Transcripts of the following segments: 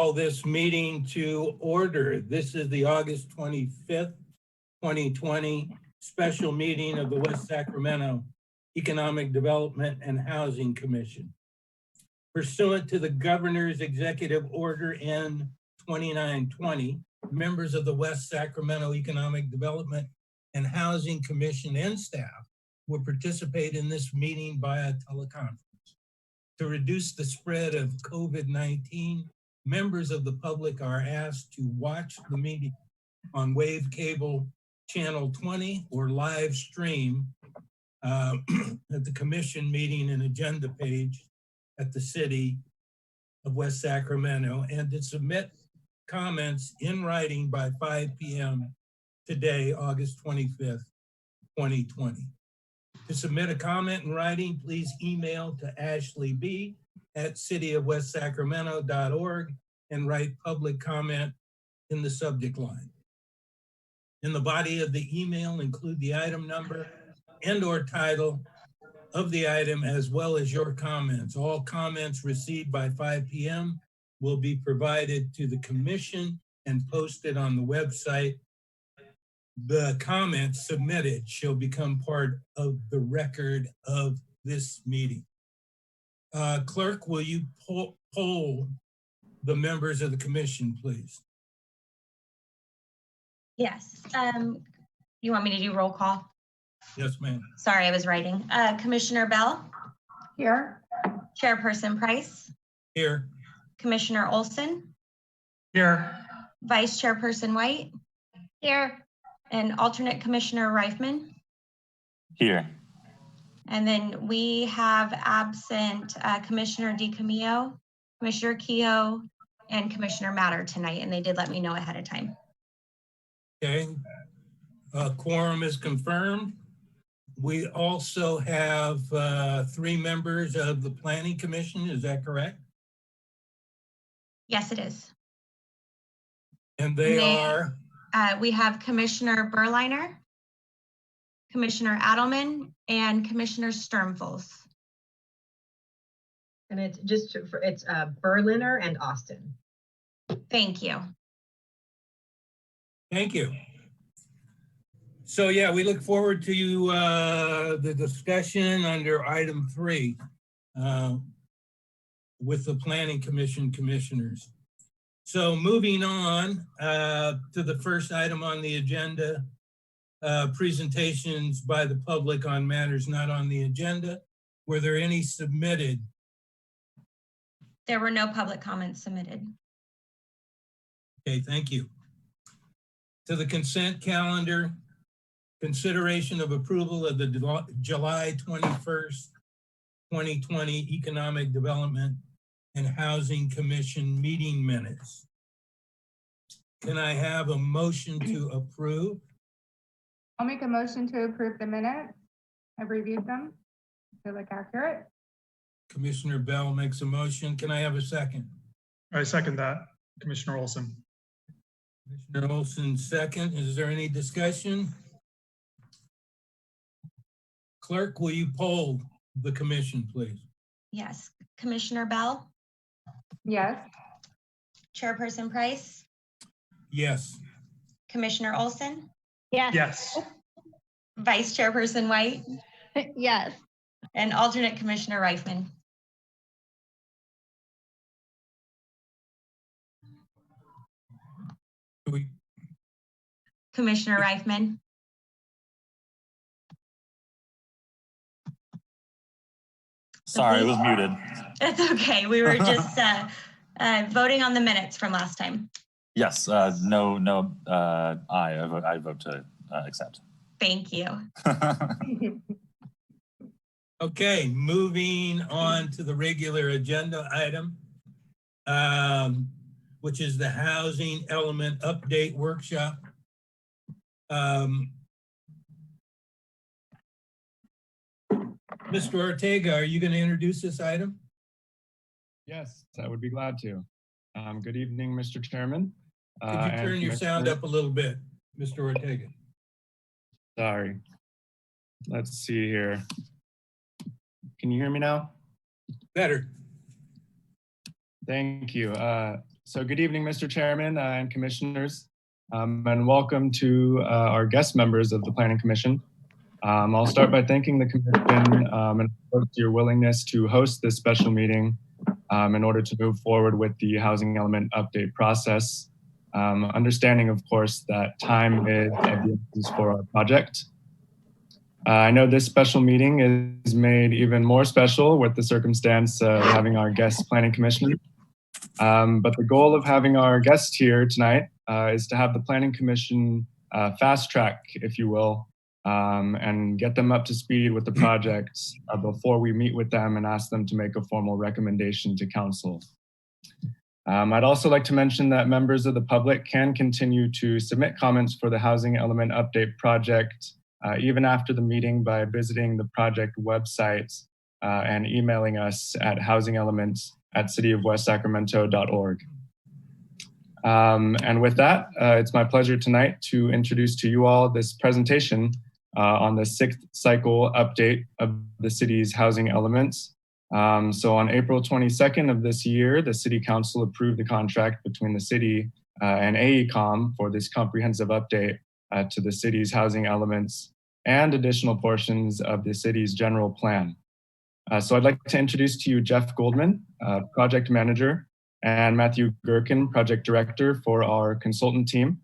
call this meeting to order. This is the August 25th, 2020 special meeting of the West Sacramento Economic Development and Housing Commission. Pursuant to the Governor's Executive Order N 2920, members of the West Sacramento Economic Development and Housing Commission and staff will participate in this meeting via teleconference. To reduce the spread of COVID-19, members of the public are asked to watch the meeting on Wave Cable Channel 20 or live stream at the commission meeting and agenda page at the City of West Sacramento, and to submit comments in writing by 5 p.m. today, August 25th, 2020. To submit a comment in writing, please email to Ashley B. at cityofwestsacramento.org and write public comment in the subject line. In the body of the email, include the item number and or title of the item, as well as your comments. All comments received by 5 p.m. will be provided to the commission and posted on the website. The comments submitted shall become part of the record of this meeting. Clerk, will you poll the members of the commission, please? Yes. You want me to do roll call? Yes, ma'am. Sorry, I was writing. Commissioner Bell? Here. Chairperson Price? Here. Commissioner Olson? Here. Vice Chairperson White? Here. And alternate Commissioner Reifman? Here. And then we have absent Commissioner DiCamillo, Commissioner Kehoe, and Commissioner Matter tonight, and they did let me know ahead of time. Okay. Quorum is confirmed. We also have 3 members of the Planning Commission. Is that correct? Yes, it is. And they are? We have Commissioner Berliner, Commissioner Adelman, and Commissioner Sturmfuls. And it's just it's Berliner and Austin. Thank you. Thank you. So yeah, we look forward to the discussion under item 3 with the Planning Commission commissioners. So moving on to the first item on the agenda, presentations by the public on matters not on the agenda. Were there any submitted? There were no public comments submitted. Okay, thank you. To the consent calendar, consideration of approval of the July 21st, 2020 Economic Development and Housing Commission meeting minutes. Can I have a motion to approve? I'll make a motion to approve the minutes. I've reviewed them. They look accurate. Commissioner Bell makes a motion. Can I have a second? I second that, Commissioner Olson. Commissioner Olson, second. Is there any discussion? Clerk, will you poll the commission, please? Yes. Commissioner Bell? Yes. Chairperson Price? Yes. Commissioner Olson? Yes. Vice Chairperson White? Yes. And alternate Commissioner Reifman? Commissioner Reifman? Sorry, it was muted. It's okay. We were just voting on the minutes from last time. Yes, I vote to accept. Thank you. Okay, moving on to the regular agenda item, which is the Housing Element Update Workshop. Mr. Ortega, are you going to introduce this item? Yes, I would be glad to. Good evening, Mr. Chairman. Could you turn your sound up a little bit, Mr. Ortega? Sorry. Let's see here. Can you hear me now? Better. Thank you. So good evening, Mr. Chairman and Commissioners, and welcome to our guest members of the Planning Commission. I'll start by thanking the Commission and your willingness to host this special meeting in order to move forward with the housing element update process. Understanding, of course, that time is of the essence for our project. I know this special meeting is made even more special with the circumstance of having our guest Planning Commissioner. But the goal of having our guest here tonight is to have the Planning Commission fast track, if you will, and get them up to speed with the project before we meet with them and ask them to make a formal recommendation to Council. I'd also like to mention that members of the public can continue to submit comments for the Housing Element Update project even after the meeting by visiting the project website and emailing us at housingelements@cityofwestsacramento.org. And with that, it's my pleasure tonight to introduce to you all this presentation on the 6th cycle update of the city's housing elements. So on April 22nd of this year, the City Council approved the contract between the city and AECOM for this comprehensive update to the city's housing elements and additional portions of the city's general plan. So I'd like to introduce to you Jeff Goldman, Project Manager, and Matthew Gherkin, Project Director for our consultant team.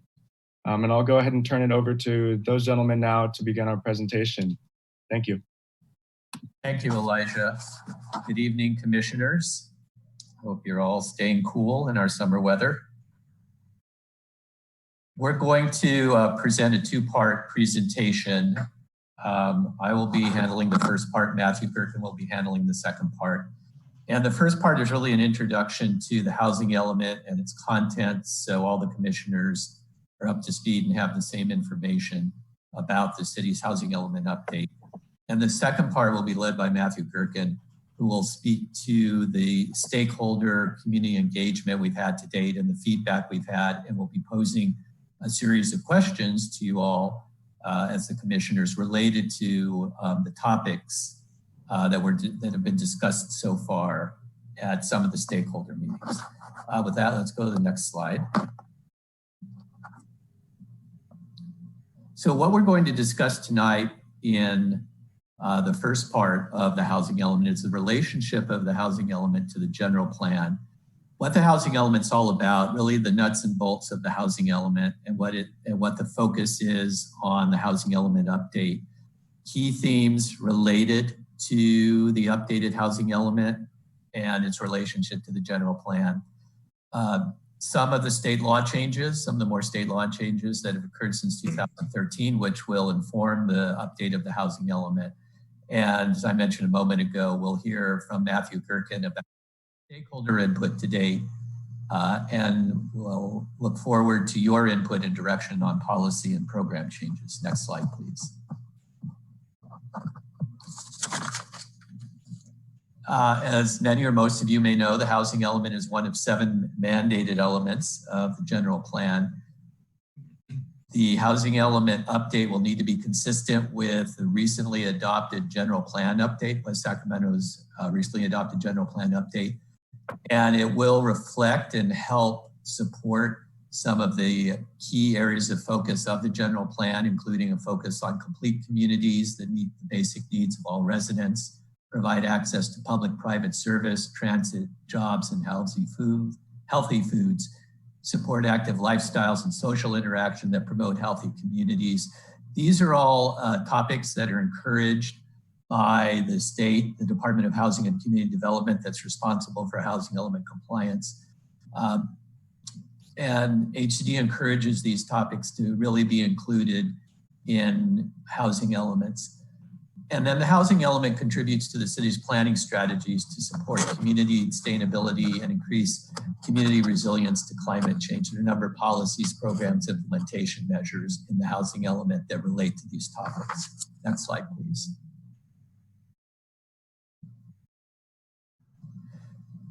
And I'll go ahead and turn it over to those gentlemen now to begin our presentation. Thank you. Thank you, Elijah. Good evening, commissioners. Hope you're all staying cool in our summer weather. We're going to present a two-part presentation. I will be handling the first part. Matthew Gherkin will be handling the second part. And the first part is really an introduction to the housing element and its contents, so all the commissioners are up to speed and have the same information about the city's housing element update. And the second part will be led by Matthew Gherkin, who will speak to the stakeholder community engagement we've had to date and the feedback we've had, and we'll be posing a series of questions to you all as the commissioners related to the topics that have been discussed so far at some of the stakeholder meetings. With that, let's go to the next slide. So what we're going to discuss tonight in the first part of the housing element is the relationship of the housing element to the general plan. What the housing element's all about, really the nuts and bolts of the housing element and what the focus is on the housing element update. Key themes related to the updated housing element and its relationship to the general plan. Some of the state law changes, some of the more state law changes that have occurred since 2013, which will inform the update of the housing element. And as I mentioned a moment ago, we'll hear from Matthew Gherkin about stakeholder input to date, and we'll look forward to your input and direction on policy and program changes. Next slide, please. As many or most of you may know, the housing element is one of 7 mandated elements of the general plan. The housing element update will need to be consistent with the recently adopted general plan update, West Sacramento's recently adopted general plan update. And it will reflect and help support some of the key areas of focus of the general plan, including a focus on complete communities that meet the basic needs of all residents, provide access to public-private service, transit, jobs, and healthy foods, support active lifestyles and social interaction that promote healthy communities. These are all topics that are encouraged by the state, the Department of Housing and Community Development that's responsible for housing element compliance. And HCD encourages these topics to really be included in housing elements. And then the housing element contributes to the city's planning strategies to support community sustainability and increase community resilience to climate change. There are a number of policies, programs, implementation measures in the housing element that relate to these topics. Next slide, please.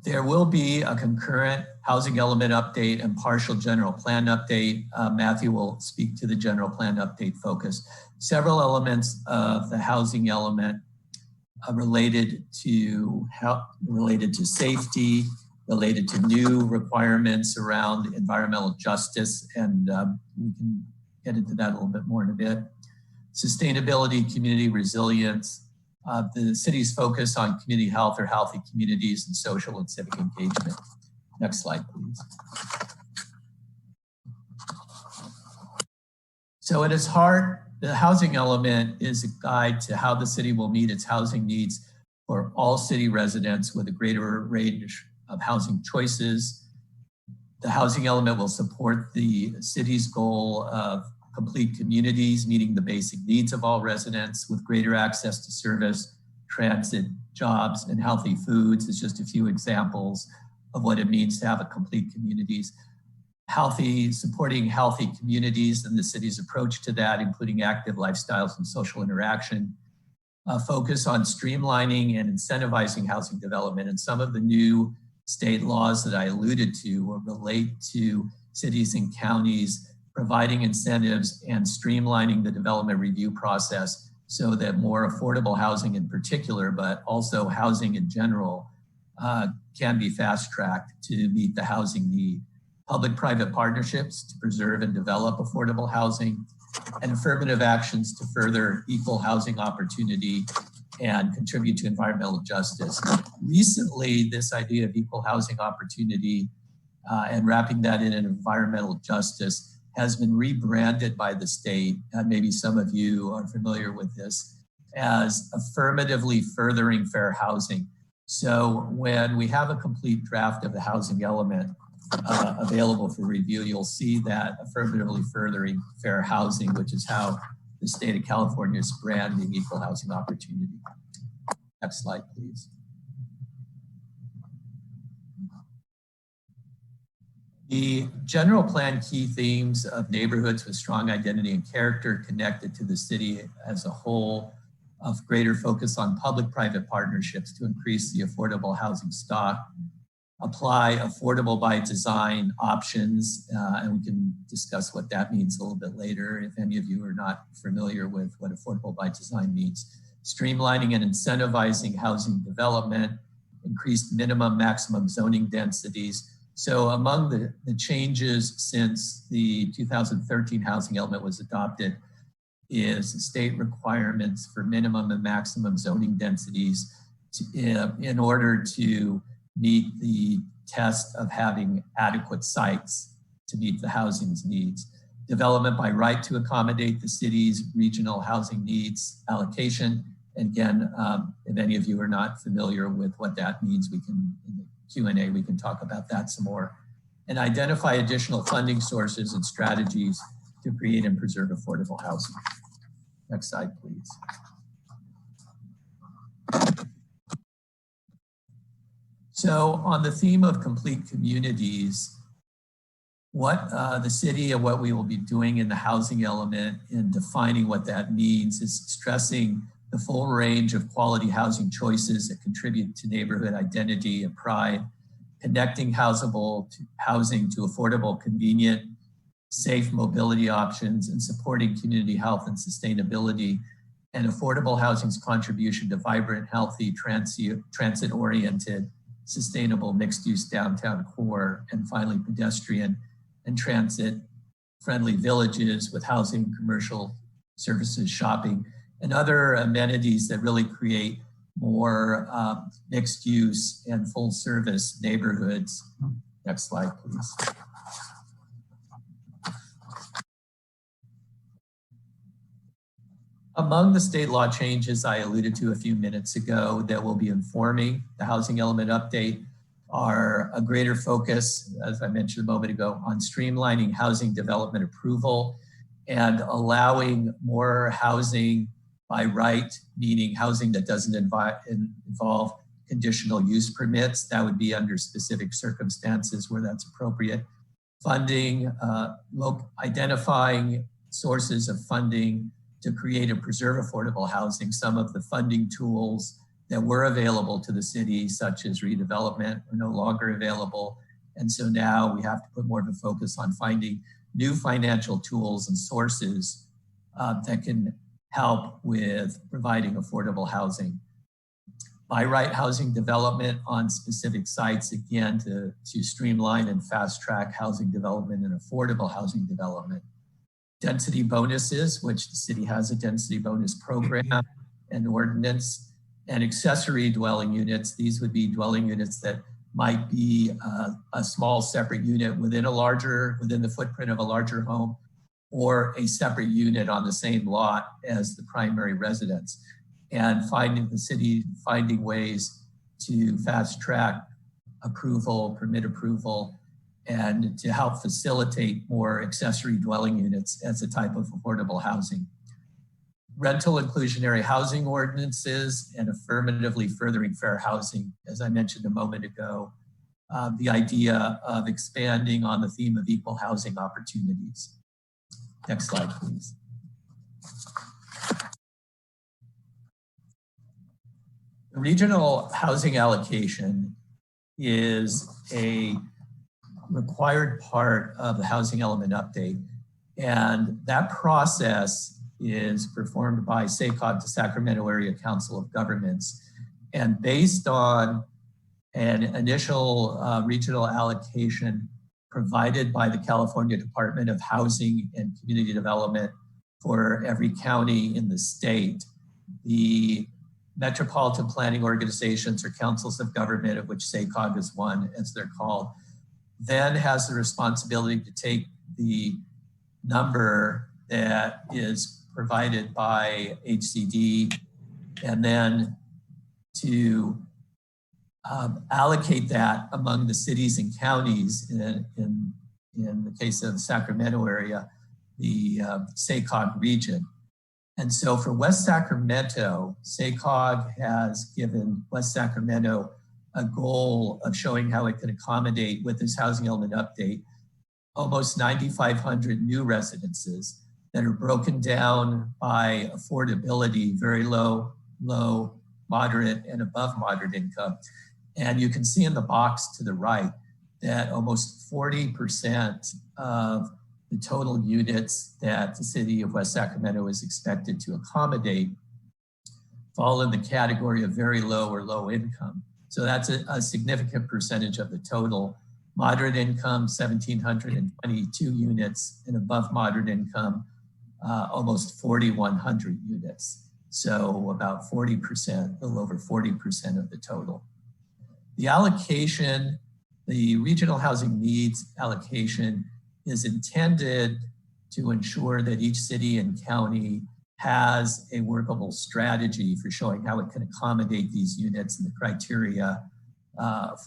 There will be a concurrent housing element update and partial general plan update. Matthew will speak to the general plan update focus. Several elements of the housing element related to safety, related to new requirements around environmental justice, and we can get into that a little bit more in a bit. Sustainability, community resilience, the city's focus on community health or healthy communities, and social and civic engagement. Next slide, please. So at its heart, the housing element is a guide to how the city will meet its housing needs for all city residents with a greater range of housing choices. The housing element will support the city's goal of complete communities, meeting the basic needs of all residents with greater access to service, transit, jobs, and healthy foods. It's just a few examples of what it means to have a complete communities. Supporting healthy communities and the city's approach to that, including active lifestyles and social interaction. Focus on streamlining and incentivizing housing development. And some of the new state laws that I alluded to will relate to cities and counties providing incentives and streamlining the development review process so that more affordable housing in particular, but also housing in general, can be fast-tracked to meet the housing need. Public-private partnerships to preserve and develop affordable housing, and affirmative actions to further equal housing opportunity and contribute to environmental justice. Recently, this idea of equal housing opportunity and wrapping that in environmental justice has been rebranded by the state, and maybe some of you are familiar with this, as affirmatively furthering fair housing. So when we have a complete draft of the housing element available for review, you'll see that affirmatively furthering fair housing, which is how the state of California is branding equal housing opportunity. Next slide, please. The general plan key themes of neighborhoods with strong identity and character connected to the city as a whole, of greater focus on public-private partnerships to increase the affordable housing stock, apply affordable by design options, and we can discuss what that means a little bit later if any of you are not familiar with what affordable by design means. Streamlining and incentivizing housing development, increased minimum maximum zoning densities. So among the changes since the 2013 housing element was adopted is state requirements for minimum and maximum zoning densities in order to meet the test of having adequate sites to meet the housing's needs. Development by right to accommodate the city's regional housing needs allocation. And again, if any of you are not familiar with what that means, we can, in the Q&A, we can talk about that some more. And identify additional funding sources and strategies to create and preserve affordable housing. Next slide, please. So on the theme of complete communities, what the city and what we will be doing in the housing element in defining what that means is stressing the full range of quality housing choices that contribute to neighborhood identity and pride, connecting housing to affordable, convenient, safe mobility options, and supporting community health and sustainability, and affordable housing's contribution to vibrant, healthy, transit-oriented, sustainable mixed-use downtown core, and finally pedestrian and transit-friendly villages with housing, commercial services, shopping, and other amenities that really create more mixed use and full service neighborhoods. Next slide, please. Among the state law changes I alluded to a few minutes ago that will be informing the housing element update are a greater focus, as I mentioned a moment ago, on streamlining housing development approval and allowing more housing by right, meaning housing that doesn't involve conditional use permits. That would be under specific circumstances where that's appropriate. Funding, identifying sources of funding to create and preserve affordable housing. Some of the funding tools that were available to the city, such as redevelopment, are no longer available. And so now we have to put more of a focus on finding new financial tools and sources that can help with providing affordable housing. by right housing development on specific sites, again, to streamline and fast track housing development and affordable housing development. Density bonuses, which the city has a density bonus program and ordinance, and accessory dwelling units. These would be dwelling units that might be a small separate unit within the footprint of a larger home, or a separate unit on the same lot as the primary residence. And the city finding ways to fast track approval, permit approval, and to help facilitate more accessory dwelling units as a type of affordable housing. Rental inclusionary housing ordinances and affirmatively furthering fair housing, as I mentioned a moment ago, the idea of expanding on the theme of equal housing opportunities. Next slide, please. The regional housing allocation is a required part of the housing element update. And that process is performed by SACOG, the Sacramento Area Council of Governments. And based on an initial regional allocation provided by the California Department of Housing and Community Development for every county in the state, the metropolitan planning organizations or councils of government, of which SACOG is one, as they're called, then has the responsibility to take the number that is provided by HCD and then to allocate that among the cities and counties, in the case of the Sacramento area, the SACOG region. And so for West Sacramento, SACOG has given West Sacramento a goal of showing how it can accommodate, with this housing element update, almost 9,500 new residences that are broken down by affordability, very low, moderate, and above moderate income. And you can see in the box to the right that almost 40% of the total units that the city of West Sacramento is expected to accommodate fall in the category of very low or low income. So that's a significant percentage of the total. Moderate income, 1,722 units, and above moderate income, almost 4,100 units. So about 40%, a little over 40% of the total. The allocation, the regional housing needs allocation, is intended to ensure that each city and county has a workable strategy for showing how it can accommodate these units and the criteria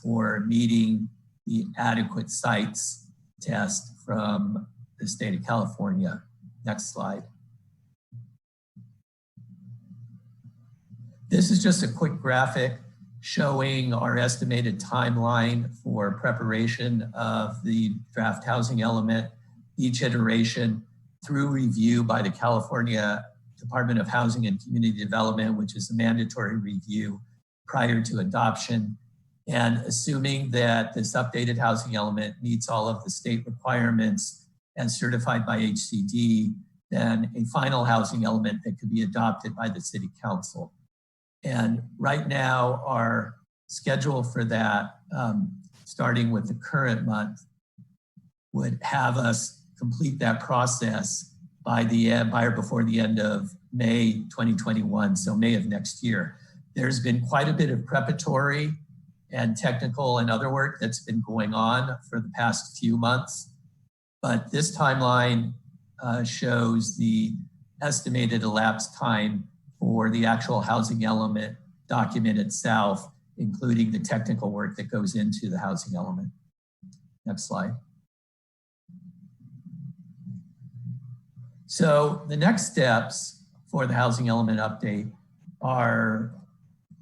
for meeting the adequate sites test from the state of California. Next slide. This is just a quick graphic showing our estimated timeline for preparation of the draft housing element, each iteration through review by the California Department of Housing and Community Development, which is a mandatory review prior to adoption. And assuming that this updated housing element meets all of the state requirements as certified by HCD, then a final housing element that could be adopted by the city council. And right now, our schedule for that, starting with the current month, would have us complete that process by or before the end of May 2021, so May of next year. There's been quite a bit of preparatory and technical and other work that's been going on for the past few months, but this timeline shows the estimated elapsed time for the actual housing element document itself, including the technical work that goes into the housing element. Next slide. So the next steps for the housing element update are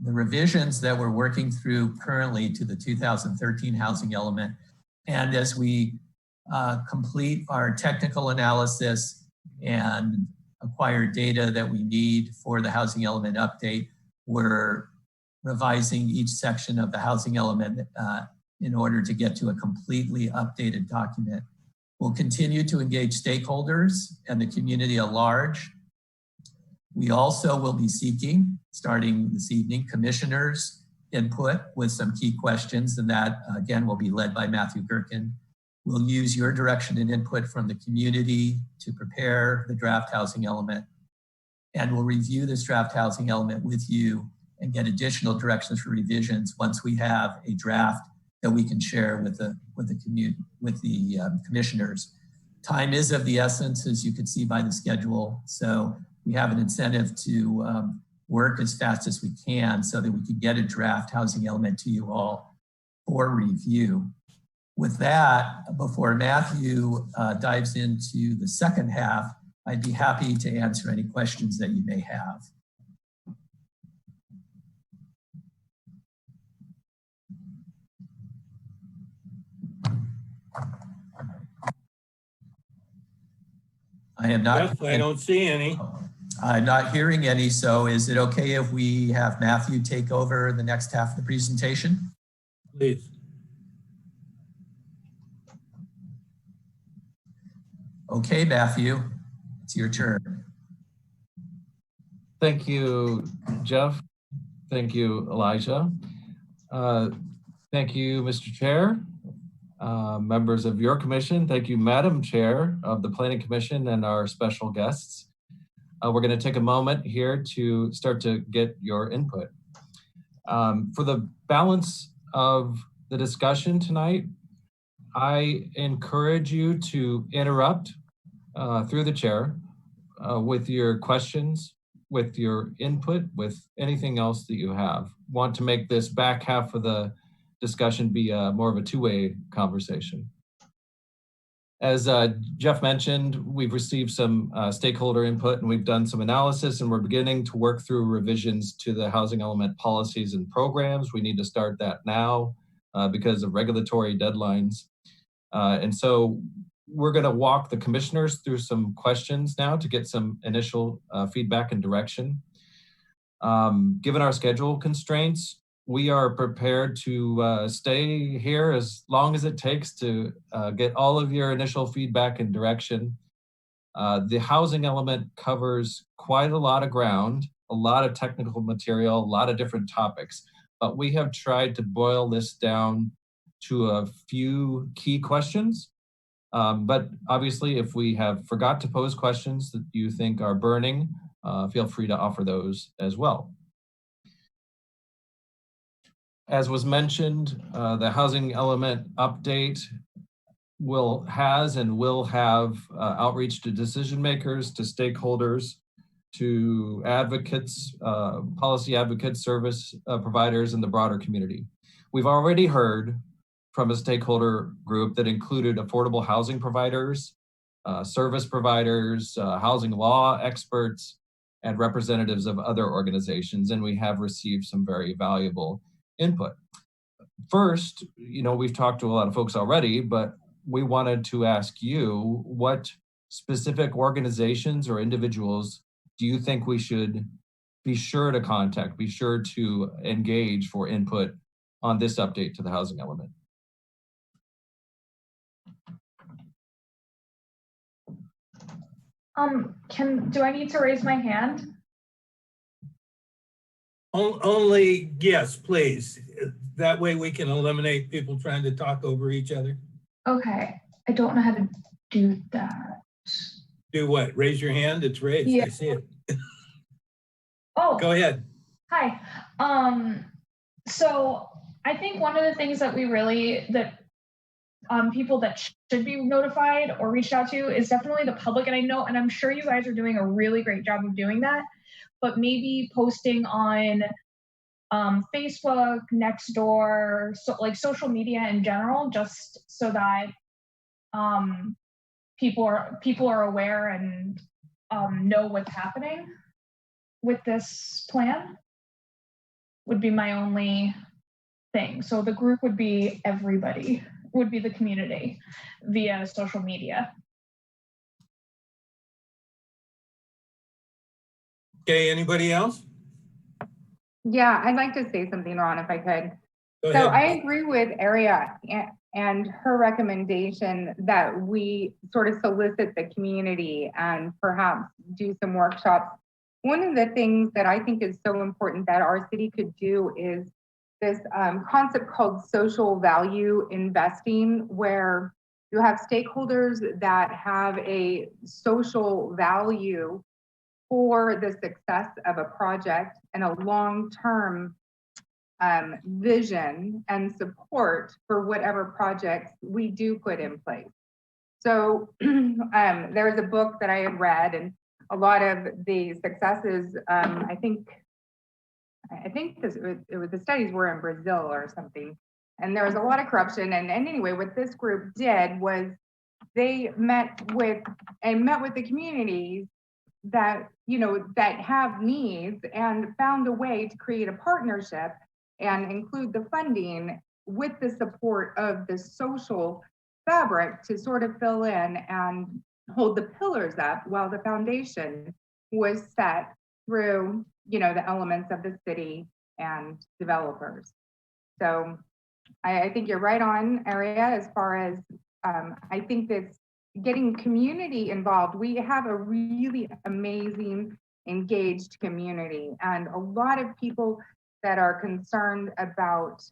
the revisions that we're working through currently to the 2013 housing element. And as we complete our technical analysis and acquire data that we need for the housing element update, we're revising each section of the housing element in order to get to a completely updated document. We'll continue to engage stakeholders and the community at large We also will be seeking, starting this evening, commissioners' input with some key questions, and that again will be led by Matthew Gerken. We'll use your direction and input from the community to prepare the draft housing element, and we'll review this draft housing element with you and get additional directions for revisions once we have a draft that we can share with the commissioners. Time is of the essence, as you can see by the schedule, so we have an incentive to work as fast as we can so that we can get a draft housing element to you all for review. With that, before Matthew dives into the second half, I'd be happy to answer any questions that you may have. I am not. Yes, I don't see any. I'm not hearing any, so is it okay if we have Matthew take over the next half of the presentation? Please. Okay, Matthew, it's your turn. Thank you, Jeff. Thank you, Elijah. Thank you, Mr. Chair, members of your commission. Thank you, Madam Chair of the Planning Commission and our special guests. We're going to take a moment here to start to get your input. For the balance of the discussion tonight, I encourage you to interrupt through the chair with your questions, with your input, with anything else that you have. Want to make this back half of the discussion be more of a two-way conversation. As Jeff mentioned, we've received some stakeholder input and we've done some analysis, and we're beginning to work through revisions to the housing element policies and programs. We need to start that now because of regulatory deadlines. And so we're going to walk the commissioners through some questions now to get some initial feedback and direction. Given our schedule constraints, we are prepared to stay here as long as it takes to get all of your initial feedback and direction. The housing element covers quite a lot of ground, a lot of technical material, a lot of different topics, but we have tried to boil this down to a few key questions. But obviously, if we have forgot to pose questions that you think are burning, feel free to offer those as well. As was mentioned, the housing element update has and will have outreach to decision makers, to stakeholders, to advocates, policy advocates, service providers, and the broader community. We've already heard from a stakeholder group that included affordable housing providers, service providers, housing law experts, and representatives of other organizations, and we have received some very valuable input. First, we've talked to a lot of folks already, but we wanted to ask you, what specific organizations or individuals do you think we should be sure to contact, be sure to engage for input on this update to the housing element? Do I need to raise my hand? Only, yes, please. That way we can eliminate people trying to talk over each other. Okay, I don't know how to do that. Do what? Raise your hand? It's raised. Yeah. I see it. Oh, Go ahead. hi. So I think one of the things that people that should be notified or reached out to is definitely the public. And I know, and I'm sure you guys are doing a really great job of doing that, but maybe posting on Facebook, Nextdoor, so like social media in general, just so that people are aware and know what's happening with this plan, would be my only thing. So the group would be everybody, would be the community via social media. Okay, anybody else? Yeah, I'd like to say something, Ron, if I could. Go So ahead. I agree with Aria and her recommendation that we sort of solicit the community and perhaps do some workshops one of the things that I think is so important that our city could do is this concept called social value investing, where you have stakeholders that have a social value for the success of a project and a long-term vision and support for whatever projects we do put in place. So there's a book that I had read, and a lot of the successes, I think the studies were in Brazil or something, and there was a lot of corruption. And anyway, what this group did was they met with the communities that, you know, that have needs, and found a way to create a partnership and include the funding with the support of the social fabric to sort of fill in and hold the pillars up while the foundation was set through, you know, the elements of the city and developers. So I think you're right on, Aria, as far as I think that's getting community involved. We have a really amazing, engaged community, and a lot of people that are concerned about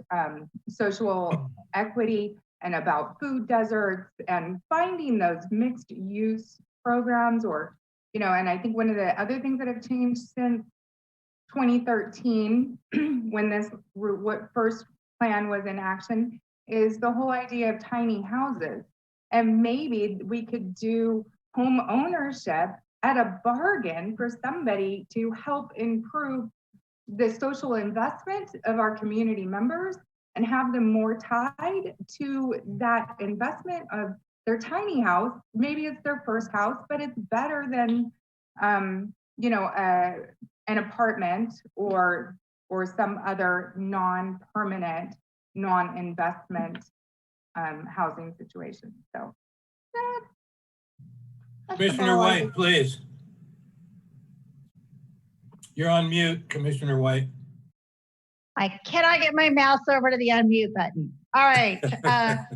social equity and about food deserts and finding those mixed use programs, or, you know, and I think one of the other things that have changed since 2013, when this first plan was in action, is the whole idea of tiny houses. And maybe we could do home ownership at a bargain for somebody to help improve the social investment of our community members and have them more tied to that investment of their tiny house. Maybe it's their first house, but it's better than, you know, an apartment or some other non-permanent, non-investment housing situation. So that's Commissioner about White, please. You're on mute, Commissioner White. I cannot get my mouse over to the unmute button. All right.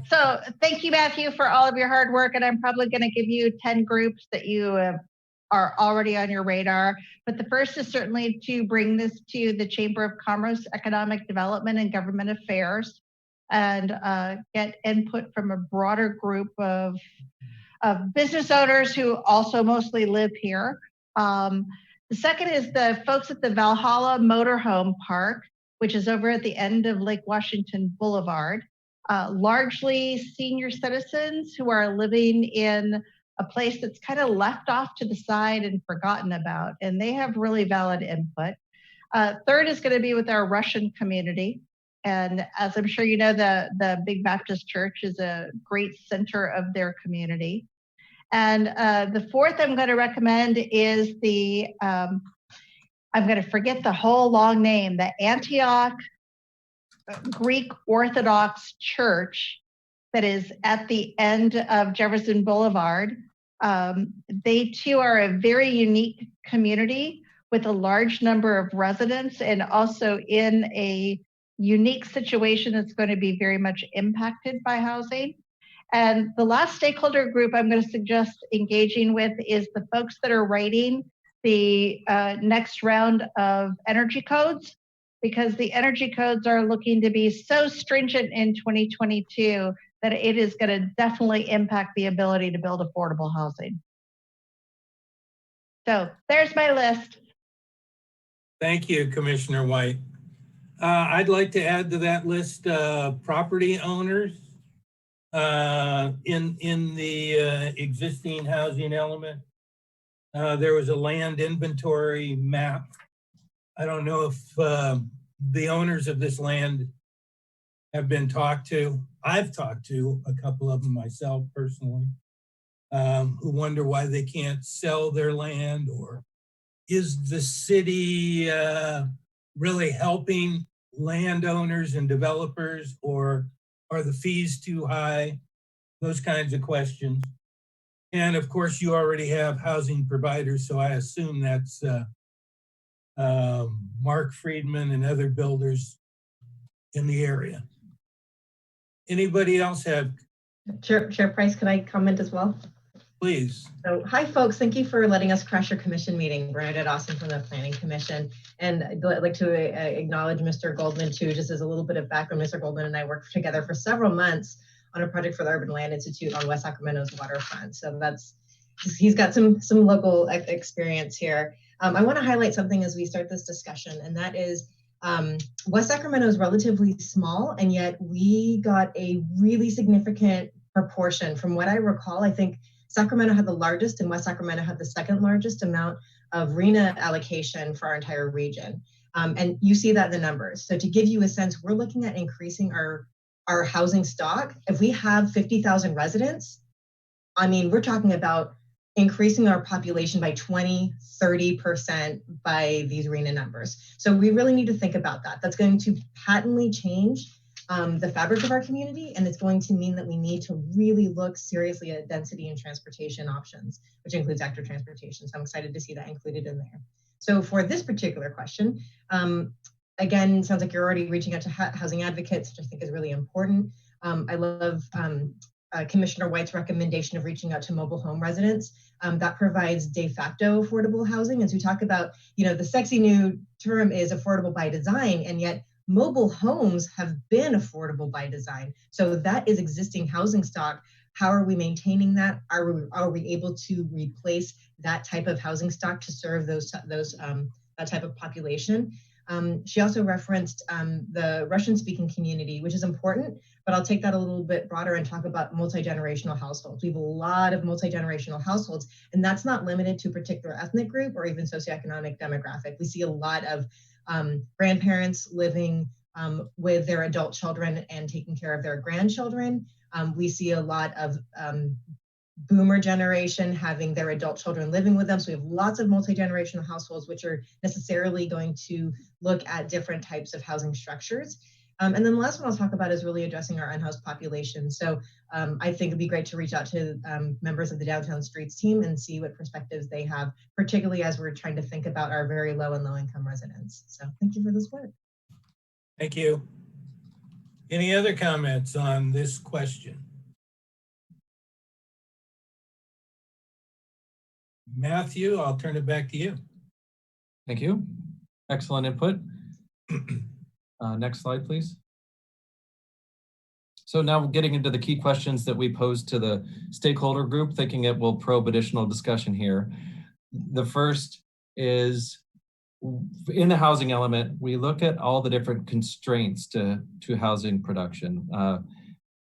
So thank you, Matthew, for all of your hard work. And I'm probably going to give you 10 groups that you are already on your radar. But the first is certainly to bring this to the Chamber of Commerce, Economic Development, and Government Affairs, and get input from a broader group of business owners who also mostly live here. The second is the folks at the Valhalla Motorhome Park, which is over at the end of Lake Washington Boulevard. Largely senior citizens who are living in a place that's kind of left off to the side and forgotten about, and they have really valid input. Third is going to be with our Russian community. And as I'm sure you know, the Big Baptist Church is a great center of their community. And the fourth I'm going to recommend is the, I'm going to forget the whole long name, the Antioch Greek Orthodox Church that is at the end of Jefferson Boulevard. They too are a very unique community with a large number of residents, and also in a unique situation that's going to be very much impacted by housing. And the last stakeholder group I'm going to suggest engaging with is the folks that are writing the next round of energy codes, because the energy codes are looking to be so stringent in 2022 that it is going to definitely impact the ability to build affordable housing. So there's my list. Thank you, Commissioner White. I'd like to add to that list property owners in the existing housing element. There was a land inventory map. I don't know if the owners of this land have been talked to. I've talked to a couple of them myself personally, who wonder why they can't sell their land, or is the city really helping landowners and developers, or are the fees too high? Those kinds of questions. And of course, you already have housing providers, so I assume that's Mark Friedman and other builders in the area. Anybody else have? Chair Price, can I comment as well? Please. So, hi, folks. Thank you for letting us crash your commission meeting. Bernadette Austin from the Planning Commission. And I'd like to acknowledge Mr. Goldman, too, just as a little bit of background. Mr. Goldman and I worked together for several months on a project for the Urban Land Institute on West Sacramento's waterfront. So he's got some local experience here. I want to highlight something as we start this discussion, and that is West Sacramento is relatively small, and yet we got a really significant proportion. From what I recall, I think Sacramento had the largest and West Sacramento had the second largest amount of RENA allocation for our entire region. And you see that in the numbers. So to give you a sense, we're looking at increasing our housing stock. If we have 50,000 residents, I mean, we're talking about increasing our population by 20, 30% by these RENA numbers. So we really need to think about that. That's going to patently change the fabric of our community, and it's going to mean that we need to really look seriously at density and transportation options, which includes active transportation. So I'm excited to see that included in there. So for this particular question, again, sounds like you're already reaching out to housing advocates, which I think is really important. I love Commissioner White's recommendation of reaching out to mobile home residents. That provides de facto affordable housing. As we talk about, the sexy new term is affordable by design, and yet mobile homes have been affordable by design. So that is existing housing stock. How are we maintaining that? Are we able to replace that type of housing stock to serve that type of population? She also referenced the Russian-speaking community, which is important, but I'll take that a little bit broader and talk about multi-generational households. We have a lot of multi-generational households, and that's not limited to a particular ethnic group or even socioeconomic demographic. We see a lot of grandparents living with their adult children and taking care of their grandchildren. We see a lot of boomer generation having their adult children living with them. So we have lots of multi-generational households, which are necessarily going to look at different types of housing structures. And then the last one I'll talk about is really addressing our unhoused population. So I think it'd be great to reach out to members of the Downtown Streets team and see what perspectives they have, particularly as we're trying to think about our very low and low income residents. So thank you for this work. Thank you. Any other comments on this question? Matthew, I'll turn it back to you. Thank you. Excellent input. Next slide, please. So now getting into the key questions that we posed to the stakeholder group, thinking it will probe additional discussion here. The first is, in the housing element, we look at all the different constraints to housing production,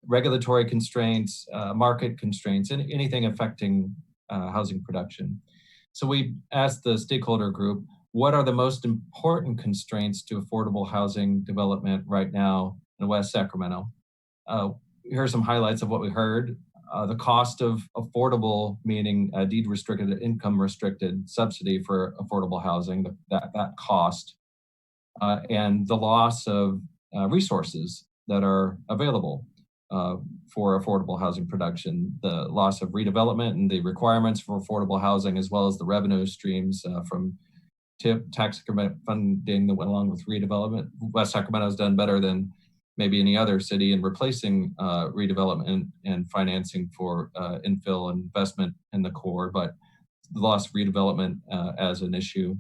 regulatory constraints, market constraints, and anything affecting housing production. So we asked the stakeholder group, what are the most important constraints to affordable housing development right now in West Sacramento? Here are some highlights of what we heard. The cost of affordable, meaning deed restricted, income restricted subsidy for affordable housing, that cost, and the loss of resources that are available for affordable housing production, the loss of redevelopment and the requirements for affordable housing, as well as the revenue streams from TIP, tax increment funding that went along with redevelopment. West Sacramento has done better than maybe any other city in replacing redevelopment and financing for infill investment in the core, but the loss of redevelopment as an issue.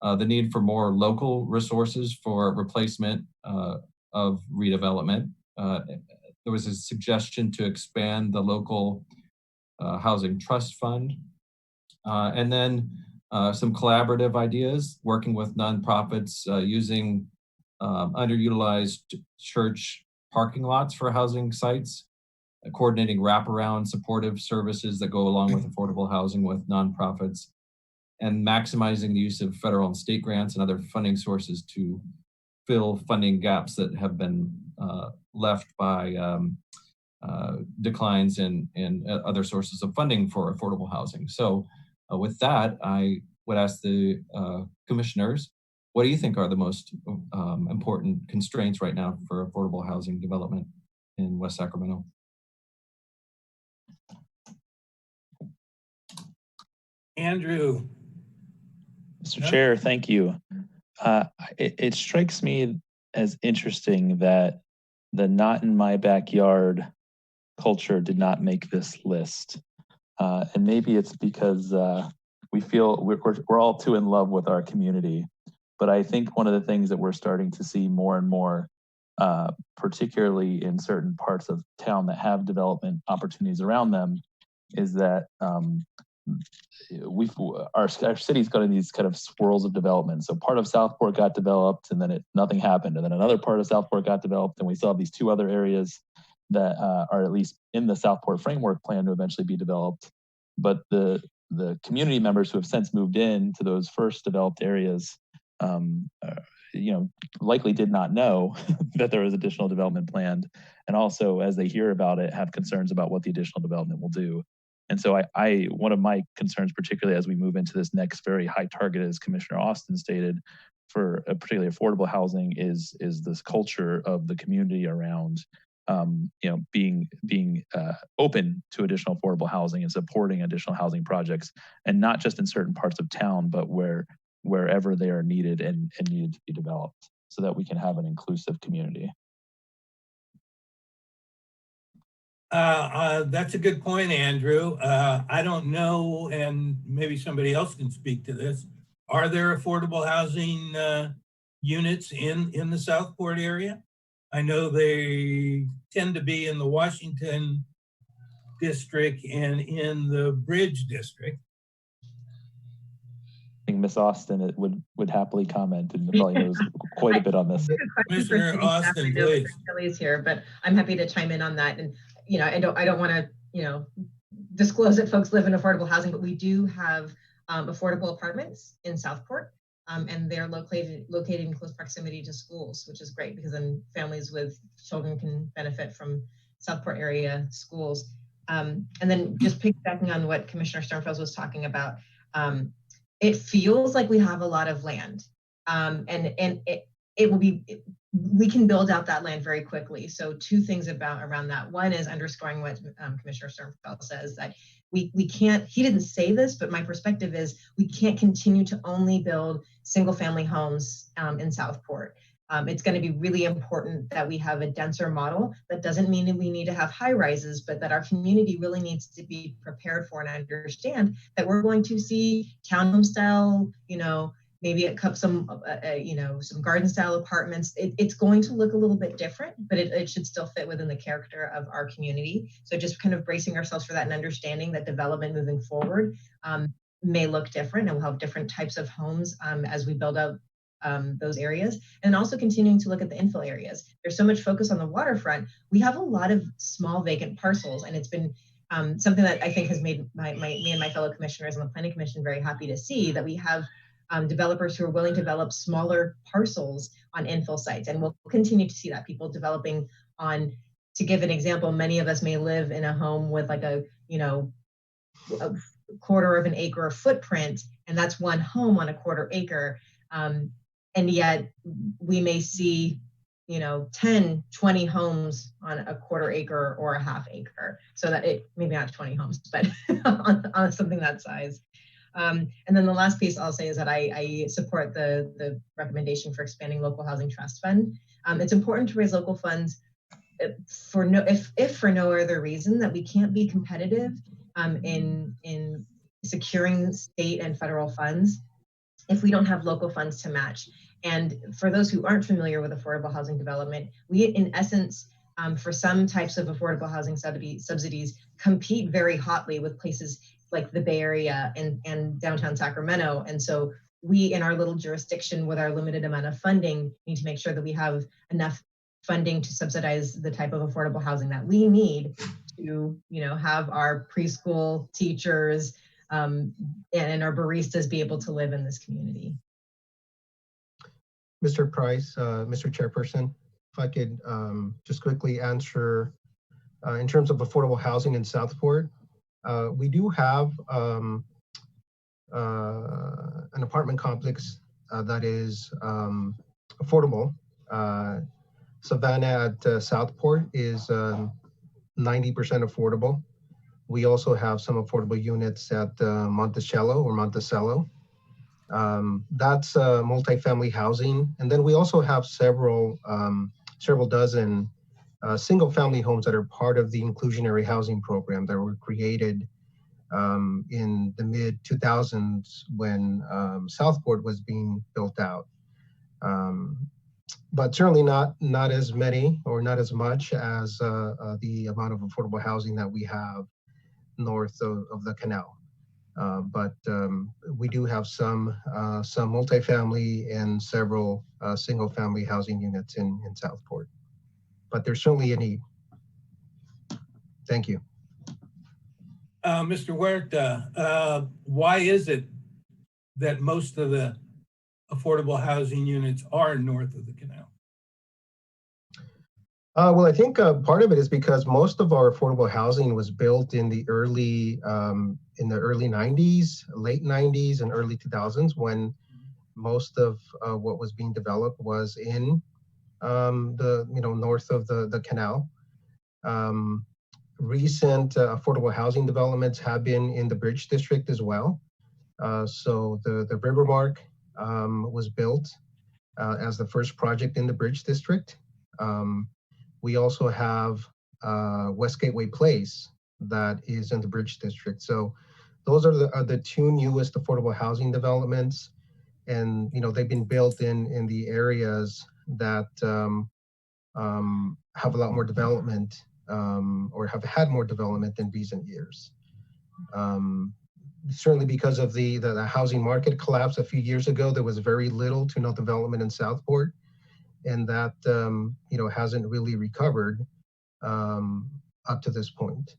The need for more local resources for replacement of redevelopment. There was a suggestion to expand the local housing trust fund. And then some collaborative ideas, working with nonprofits, using underutilized church parking lots for housing sites, coordinating wraparound supportive services that go along with affordable housing with nonprofits, and maximizing the use of federal and state grants and other funding sources to fill funding gaps that have been left by declines in other sources of funding for affordable housing. So with that, I would ask the commissioners, what do you think are the most important constraints right now for affordable housing development in West Sacramento? Andrew. Mr. Chair, thank you. It strikes me as interesting that the not in my backyard culture did not make this list. And maybe it's because we feel we're all too in love with our community. But I think one of the things that we're starting to see more and more, particularly in certain parts of town that have development opportunities around them, is that our city's got in these kind of swirls of development. So part of Southport got developed, and then nothing happened, and then another part of Southport got developed, and we still have these two other areas that are at least in the Southport framework plan to eventually be developed. But the community members who have since moved in to those first developed areas, likely did not know that there was additional development planned, and also as they hear about it, have concerns about what the additional development will do. And so one of my concerns, particularly as we move into this next very high target, as Commissioner Austin stated, for particularly affordable housing, is this culture of the community around being open to additional affordable housing and supporting additional housing projects, and not just in certain parts of town, but wherever they are needed and needed to be developed, so that we can have an inclusive community. That's a good point, Andrew. I don't know, and maybe somebody else can speak to this. Are there affordable housing units in the Southport area? I know they tend to be in the Washington district and in the Bridge district. I think Ms. Austin would happily comment and probably knows quite a bit on this. Commissioner Austin, please. Kelly's here, but I'm happy to chime in on that. And I don't want to disclose that folks live in affordable housing, but we do have affordable apartments in Southport, and they're located in close proximity to schools, which is great because then families with children can benefit from Southport area schools. And then just piggybacking on what Commissioner Sternfels was talking about, it feels like we have a lot of land, and it will be. We can build out that land very quickly. So two things around that. One is underscoring what Commissioner Sternfeld says, that we can't, he didn't say this, but my perspective is we can't continue to only build single family homes in Southport. It's going to be really important that we have a denser model. That doesn't mean that we need to have high rises, but that our community really needs to be prepared for and understand that we're going to see townhome style, maybe some garden style apartments. It's going to look a little bit different, but it should still fit within the character of our community. So just kind of bracing ourselves for that and understanding that development moving forward may look different, and we'll have different types of homes as we build out those areas, and also continuing to look at the infill areas. There's so much focus on the waterfront. We have a lot of small vacant parcels, and it's been something that I think has made me and my fellow commissioners on the Planning Commission very happy to see, that we have developers who are willing to develop smaller parcels on infill sites. And we'll continue to see that, people developing on, to give an example, many of us may live in a home with like a quarter of an acre of footprint, and that's one home on a quarter acre. And yet we may see 10, 20 homes on a quarter acre or a half acre. So that maybe not 20 homes, but on something that size. And then the last piece I'll say is that I support the recommendation for expanding local housing trust fund. It's important to raise local funds if for no other reason that we can't be competitive in securing state and federal funds if we don't have local funds to match. And for those who aren't familiar with affordable housing development, we in essence, for some types of affordable housing subsidies, compete very hotly with places like the Bay Area and downtown Sacramento. And so we, in our little jurisdiction with our limited amount of funding, need to make sure that we have enough funding to subsidize the type of affordable housing that we need to, have our preschool teachers and our baristas be able to live in this community. Mr. Price, Mr. Chairperson, if I could just quickly answer in terms of affordable housing in Southport. We do have an apartment complex that is affordable. Savannah at Southport is 90% affordable. We also have some affordable units at Monticello or Monticello. That's multifamily housing. And then we also have several dozen single family homes that are part of the inclusionary housing program that were created in the mid 2000s when Southport was being built out. But certainly not as many or not as much as the amount of affordable housing that we have north of the canal. But we do have some multifamily and several single-family housing units in Southport. But there's certainly a need. Thank you. Mr. Huerta, why is it that most of the affordable housing units are north of the canal? Well, I think part of it is because most of our affordable housing was built in the early 90s, late 90s, and early 2000s, when most of what was being developed was in the north of the canal. Recent affordable housing developments have been in the Bridge District as well. So the Rivermark was built as the first project in the Bridge District. We also have West Gateway Place that is in the Bridge District. So those are the two newest affordable housing developments, and they've been built in the areas that have a lot more development or have had more development in recent years. Certainly because of the housing market collapse a few years ago, there was very little to no development in Southport, and that hasn't really recovered up to this point.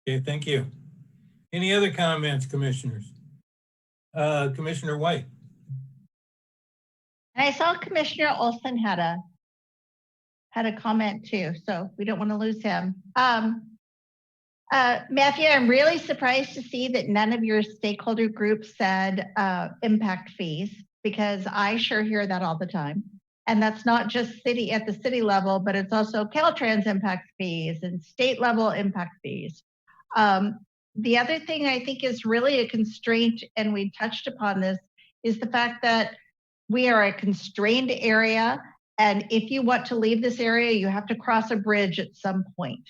Okay, thank you. Any other comments, commissioners? Commissioner White. And I saw Commissioner Olson had a comment too, so we don't want to lose him. Matthew, I'm really surprised to see that none of your stakeholder groups said impact fees, because I sure hear that all the time. And that's not just at the city level, but it's also Caltrans impact fees and state level impact fees. The other thing I think is really a constraint, and we touched upon this, is the fact that we are a constrained area. And if you want to leave this area, you have to cross a bridge at some point.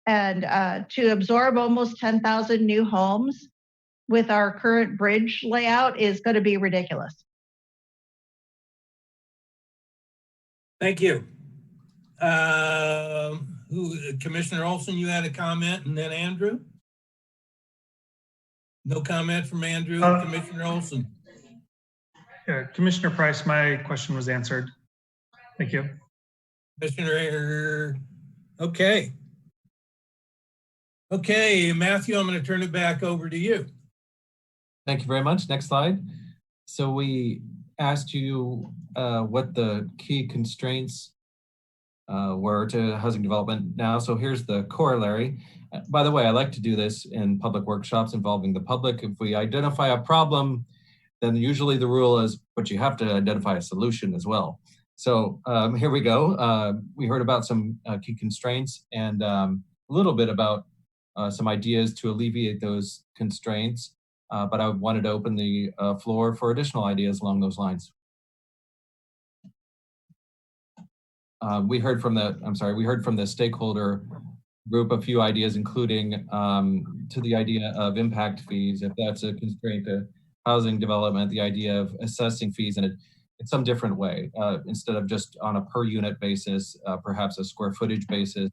And to absorb almost 10,000 new homes with our current bridge layout is going to be ridiculous. Thank you. Commissioner Olson, you had a comment, and then Andrew? No comment from Andrew. Commissioner Olson. Yeah, Commissioner Price, my question was answered. Thank you. Commissioner, okay. Okay, Matthew, I'm going to turn it back over to you. Thank you very much. Next slide. So we asked you what the key constraints were to housing development now. So here's the corollary. By the way, I like to do this in public workshops involving the public. If we identify a problem, then usually the rule is, but you have to identify a solution as well. So here we go. We heard about some key constraints and a little bit about some ideas to alleviate those constraints, but I wanted to open the floor for additional ideas along those lines. We heard from the stakeholder group a few ideas, including to the idea of impact fees, if that's a constraint to housing development, the idea of assessing fees in some different way, instead of just on a per unit basis, perhaps a square footage basis,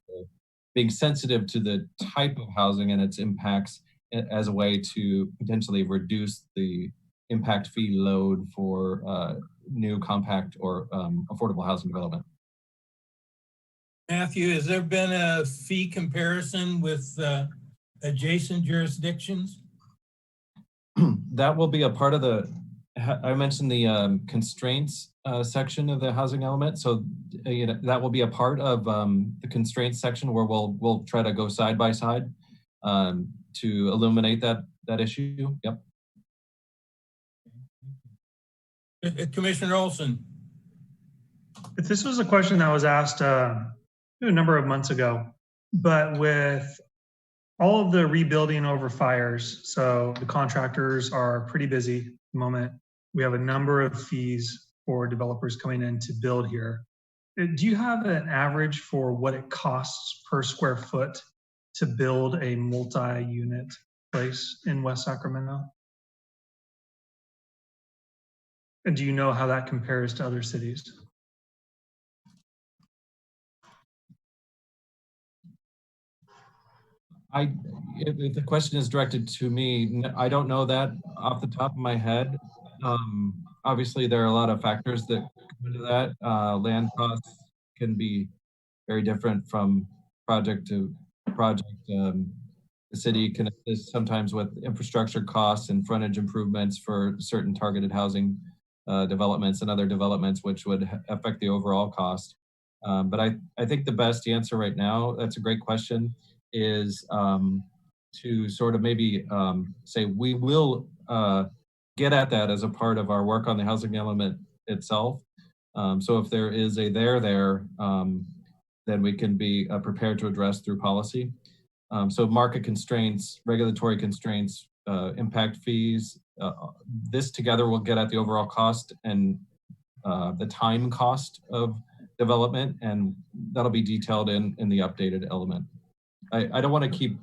being sensitive to the type of housing and its impacts as a way to potentially reduce the impact fee load for new compact or affordable housing development. Matthew, has there been a fee comparison with adjacent jurisdictions? That will be a part of I mentioned the constraints section of the housing element. So that will be a part of the constraints section where we'll try to go side by side to illuminate that issue. Yep. Commissioner Olson. This was a question that was asked a number of months ago, but with all of the rebuilding over fires, so the contractors are pretty busy at the moment. We have a number of fees for developers coming in to build here. Do you have an average for what it costs per square foot to build a multi-unit place in West Sacramento? And do you know how that compares to other cities? If the question is directed to me, I don't know that off the top of my head. Obviously, there are a lot of factors that come into that. Land costs can be very different from project to project. The city can assist sometimes with infrastructure costs and frontage improvements for certain targeted housing developments and other developments, which would affect the overall cost. But I think the best answer right now, that's a great question, is to sort of maybe say we will get at that as a part of our work on the housing element itself. So if there is a there, then we can be prepared to address through policy. So market constraints, regulatory constraints, impact fees, this together will get at the overall cost and the time cost of development, and that'll be detailed in the updated element. I don't want to keep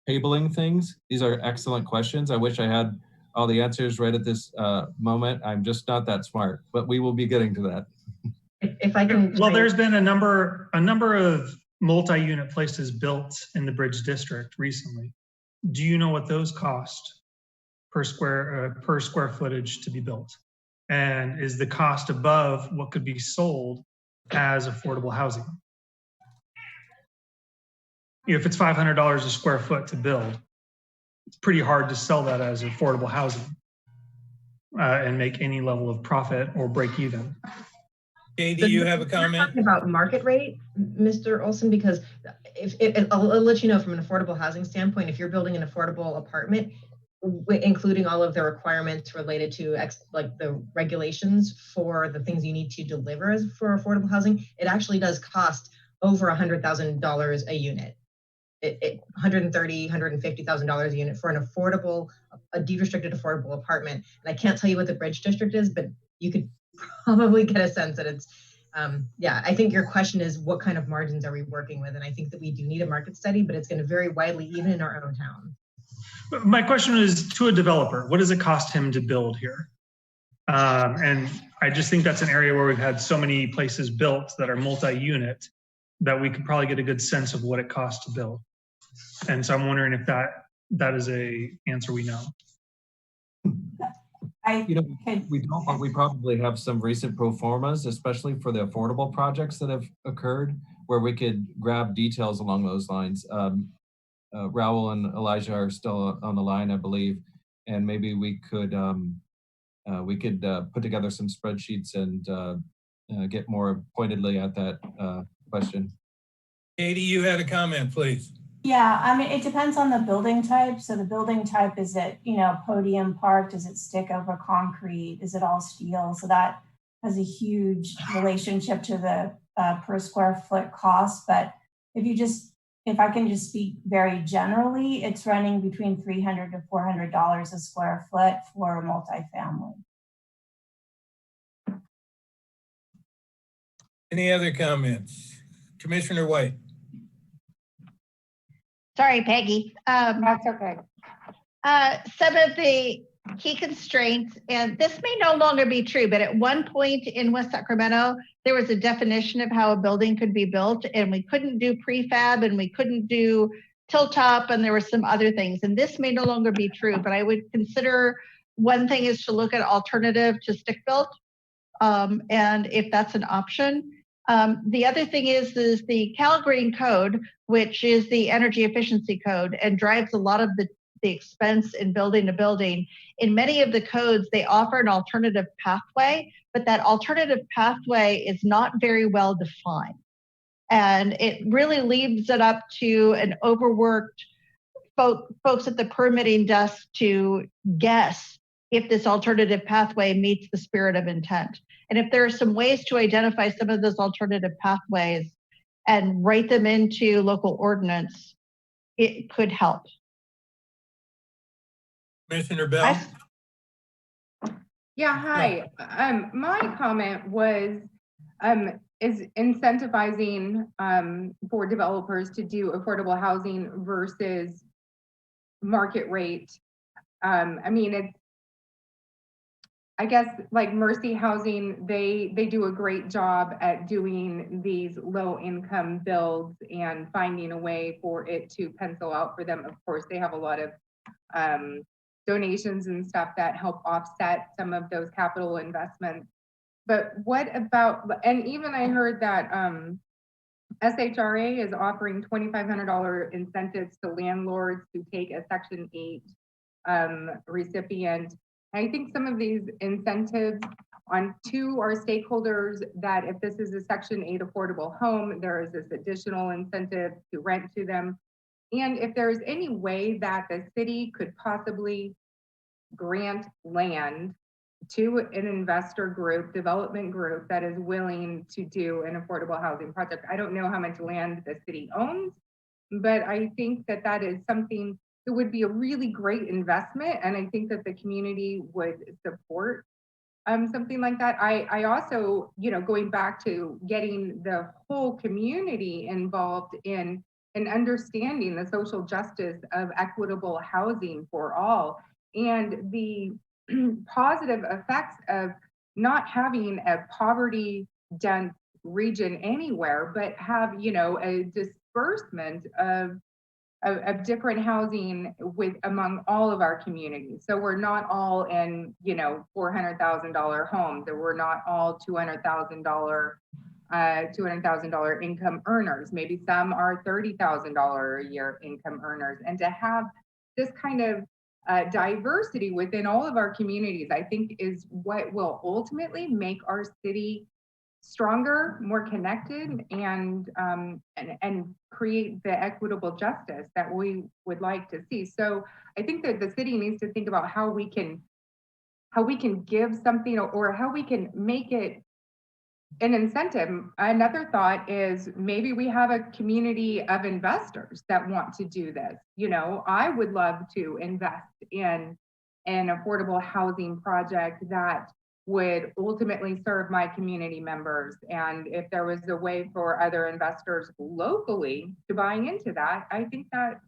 tabling things. These are excellent questions. I wish I had all the answers right at this moment. I'm just not that smart, but we will be getting to that. If I can. Well, there's been a number of multi-unit places built in the Bridge District recently. Do you know what those cost per square footage to be built? And is the cost above what could be sold as affordable housing? If it's $500 a square foot to build, it's pretty hard to sell that as affordable housing and make any level of profit or break even. Katie, you have a comment? Talking about market rate, Mr. Olson, because I'll let you know from an affordable housing standpoint, if you're building an affordable apartment, including all of the requirements related to like the regulations for the things you need to deliver for affordable housing, it actually does cost over $100,000 a unit. $130,000, $150,000 a unit for an affordable, a deed restricted affordable apartment. And I can't tell you what the Bridge District is, but you could probably get a sense that it's, yeah, I think your question is what kind of margins are we working with? And I think that we do need a market study, but it's going to vary widely even in our own town. My question is to a developer, what does it cost him to build here? And I just think that's an area where we've had so many places built that are multi-unit that we could probably get a good sense of what it costs to build. And so I'm wondering if that is a answer we know. We probably have some recent pro formas, especially for the affordable projects that have occurred, where we could grab details along those lines. Raul and Elijah are still on the line, I believe, and maybe we could put together some spreadsheets and get more pointedly at that question. Katie, you had a comment, please. Yeah, I mean, it depends on the building type. So the building type, is it, podium park? Does it stick over concrete? Is it all steel? So that has a huge relationship to the per square foot cost. But if I can just speak very generally, it's running between $300 to $400 a square foot for a multifamily. Any other comments? Commissioner White. Sorry, Peggy. That's okay. Some of the key constraints, and this may no longer be true, but at one point in West Sacramento, there was a definition of how a building could be built, and we couldn't do prefab and we couldn't do tilt up, and there were some other things. And this may no longer be true, but I would consider one thing is to look at alternative to stick built, and if that's an option. The other thing is the Cal Green Code, which is the energy efficiency code and drives a lot of the expense in building a building. In many of the codes, they offer an alternative pathway, but that alternative pathway is not very well defined. And it really leaves it up to an overworked folks at the permitting desk to guess if this alternative pathway meets the spirit of intent. And if there are some ways to identify some of those alternative pathways and write them into local ordinance, it could help. Commissioner Bell? Yeah, hi. My comment was, is incentivizing for developers to do affordable housing versus market rate. I mean, I guess like Mercy Housing, they do a great job at doing these low income builds and finding a way for it to pencil out for them. Of course, they have a lot of donations and stuff that help offset some of those capital investments. But what about, and even I heard that SHRA is offering $2,500 incentives to landlords to take a Section 8 recipient. I think some of these incentives to our stakeholders that if this is a Section 8 affordable home, there is this additional incentive to rent to them. And if there's any way that the city could possibly grant land to an investor group, development group that is willing to do an affordable housing project. I don't know how much land the city owns, but I think that that is something that would be a really great investment. And I think that the community would support something like that. I also, going back to getting the whole community involved in understanding the social justice of equitable housing for all and the positive effects of not having a poverty dense region anywhere, but have, a disbursement of different housing among all of our communities. So we're not all in, $400,000 homes, or we're not all $200,000 income earners. Maybe some are $30,000 a year income earners. And to have this kind of diversity within all of our communities, I think is what will ultimately make our city stronger, more connected, and create the equitable justice that we would like to see. So I think that the city needs to think about how we can give something or how we can make it an incentive. Another thought is maybe we have a community of investors that want to do this. I would love to invest in an affordable housing project that would ultimately serve my community members. And if there was a way for other investors locally to buy into that, I think that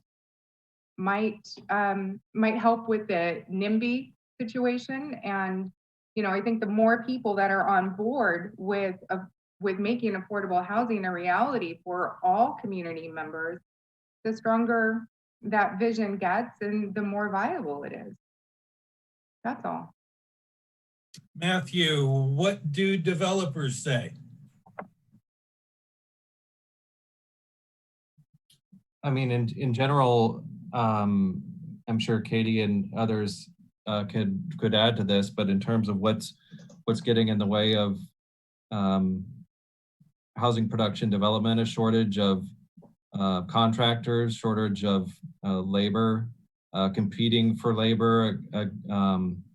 might help with the NIMBY situation. And I think the more people that are on board with making affordable housing a reality for all community members, the stronger that vision gets and the more viable it is. That's all. Matthew, what do developers say? I mean, in general, I'm sure Katie and others could add to this, but in terms of what's getting in the way of housing production development, a shortage of contractors, shortage of labor, competing for labor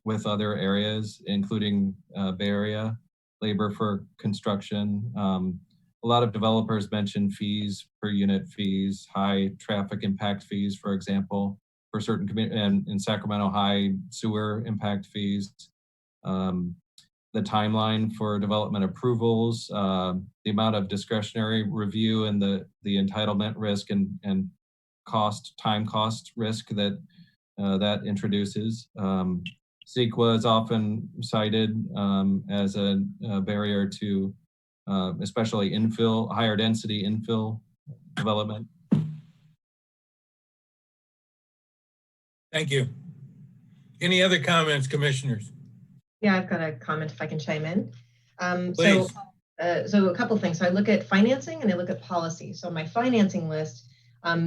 with other areas, including Bay Area labor for construction. A lot of developers mention fees, per unit fees, high traffic impact fees, for example, for certain communities, and in Sacramento, high sewer impact fees. The timeline for development approvals, the amount of discretionary review and the entitlement risk and time cost risk that that introduces. CEQA is often cited as a barrier to especially higher density infill development. Thank you. Any other comments, commissioners? Yeah, I've got a comment if I can chime in. Please. So a couple things. So I look at financing and I look at policy. So my financing list,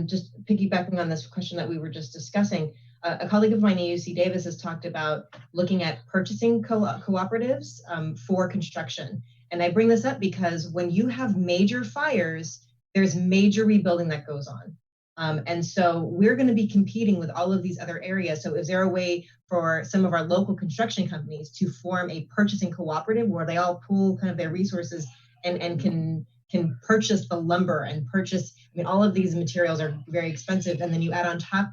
just piggybacking on this question that we were just discussing, a colleague of mine at UC Davis has talked about looking at purchasing cooperatives for construction. And I bring this up because when you have major fires, there's major rebuilding that goes on. And so we're going to be competing with all of these other areas. So is there a way for some of our local construction companies to form a purchasing cooperative where they all pool kind of their resources and can purchase the lumber and purchase, all of these materials are very expensive. And then you add on top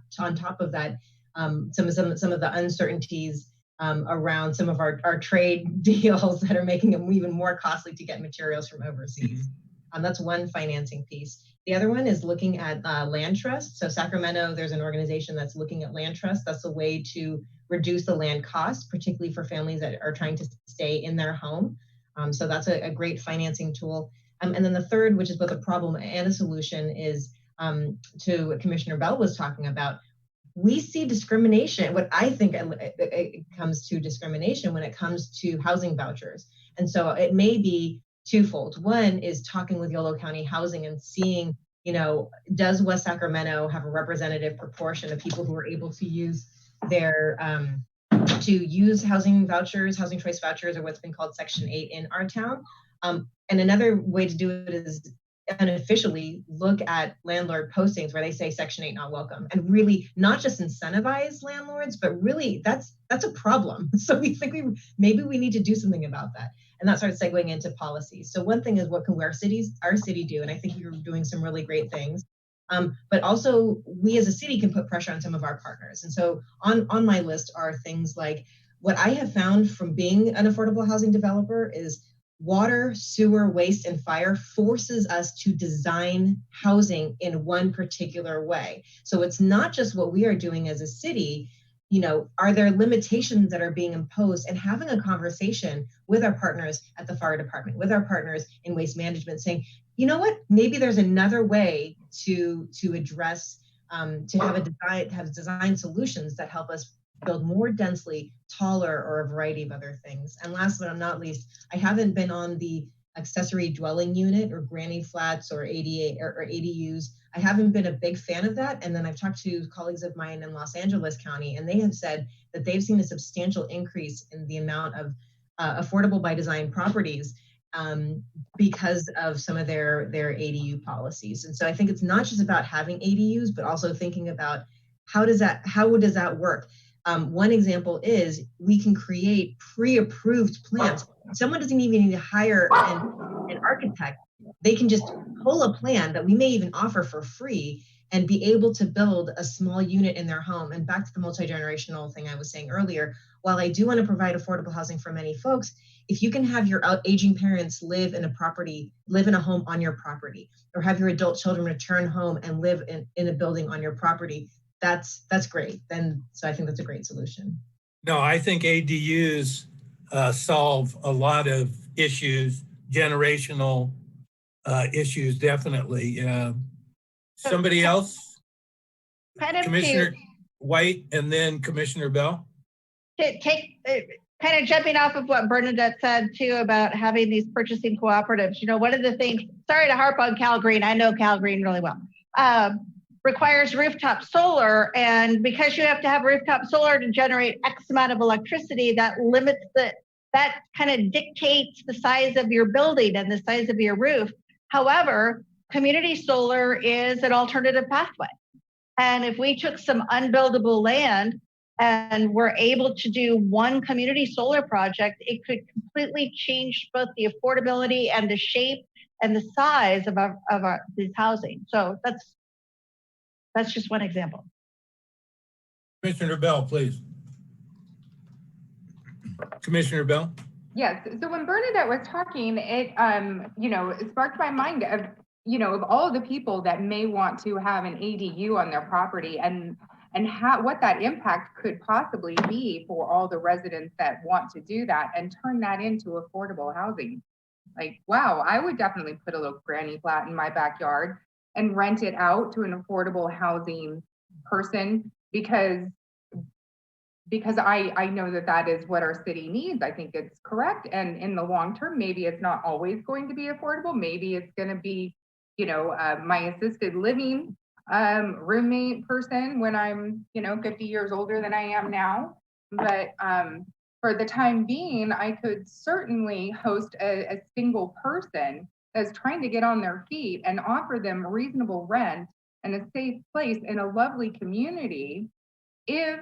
of that some of the uncertainties around some of our trade deals that are making it even more costly to get materials from overseas. That's one financing piece. The other one is looking at land trust. So Sacramento, there's an organization that's looking at land trust. That's a way to reduce the land costs, particularly for families that are trying to stay in their home. So that's a great financing tool. And then the third, which is both a problem and a solution, is to what Commissioner Bell was talking about. We see discrimination, what I think it comes to discrimination when it comes to housing vouchers. And so it may be twofold. One is talking with Yolo County Housing and seeing, does West Sacramento have a representative proportion of people who are able to use their housing vouchers, housing choice vouchers, or what's been called Section 8 in our town. And another way to do it is unofficially look at landlord postings where they say Section 8 not welcome, and really not just incentivize landlords, but really that's a problem. So we think maybe we need to do something about that. And that starts segueing into policies. So one thing is, what can our city do? And I think you're doing some really great things. But also we as a city can put pressure on some of our partners. And so on my list are things like, what I have found from being an affordable housing developer is water, sewer, waste, and fire forces us to design housing in one particular way. So it's not just what we are doing as a city. Are there limitations that are being imposed, and having a conversation with our partners at the fire department, with our partners in waste management, saying, you know what, maybe there's another way to address, to have design solutions that help us build more densely, taller, or a variety of other things. And last but not least, I haven't been on the accessory dwelling unit or granny flats or ADA or ADUs. I haven't been a big fan of that. And then I've talked to colleagues of mine in Los Angeles County, and they have said that they've seen a substantial increase in the amount of affordable by design properties because of some of their ADU policies. And so I think it's not just about having ADUs, but also thinking about how does that work? One example is we can create pre-approved plans. Someone doesn't even need to hire an architect. They can just pull a plan that we may even offer for free and be able to build a small unit in their home. And back to the multi-generational thing I was saying earlier, while I do want to provide affordable housing for many folks, if you can have your aging parents live in a home on your property, or have your adult children return home and live in a building on your property, that's great. So I think that's a great solution. No, I think ADUs solve a lot of issues, generational issues, definitely. Somebody else? Commissioner White and then Commissioner Bell. Kind of jumping off of what Bernadette said too about having these purchasing cooperatives. One of the things, sorry to harp on Cal Green, I know Cal Green really well, requires rooftop solar. And because you have to have rooftop solar to generate X amount of electricity, that limits that kind of dictates the size of your building and the size of your roof. However, community solar is an alternative pathway. And if we took some unbuildable land and were able to do one community solar project, it could completely change both the affordability and the shape and the size of this housing. So that's just one example. Commissioner Bell, please. Commissioner Bell. Yes. So when Bernadette was talking, it it sparked my mind of of all the people that may want to have an ADU on their property, and what that impact could possibly be for all the residents that want to do that and turn that into affordable housing. Like, wow, I would definitely put a little granny flat in my backyard and rent it out to an affordable housing person because I know that is what our city needs. I think it's correct. And in the long term, maybe it's not always going to be affordable. Maybe it's going to be, my assisted living roommate person when I'm, 50 years older than I am now. But for the time being, I could certainly host a single person that's trying to get on their feet and offer them reasonable rent and a safe place in a lovely community. If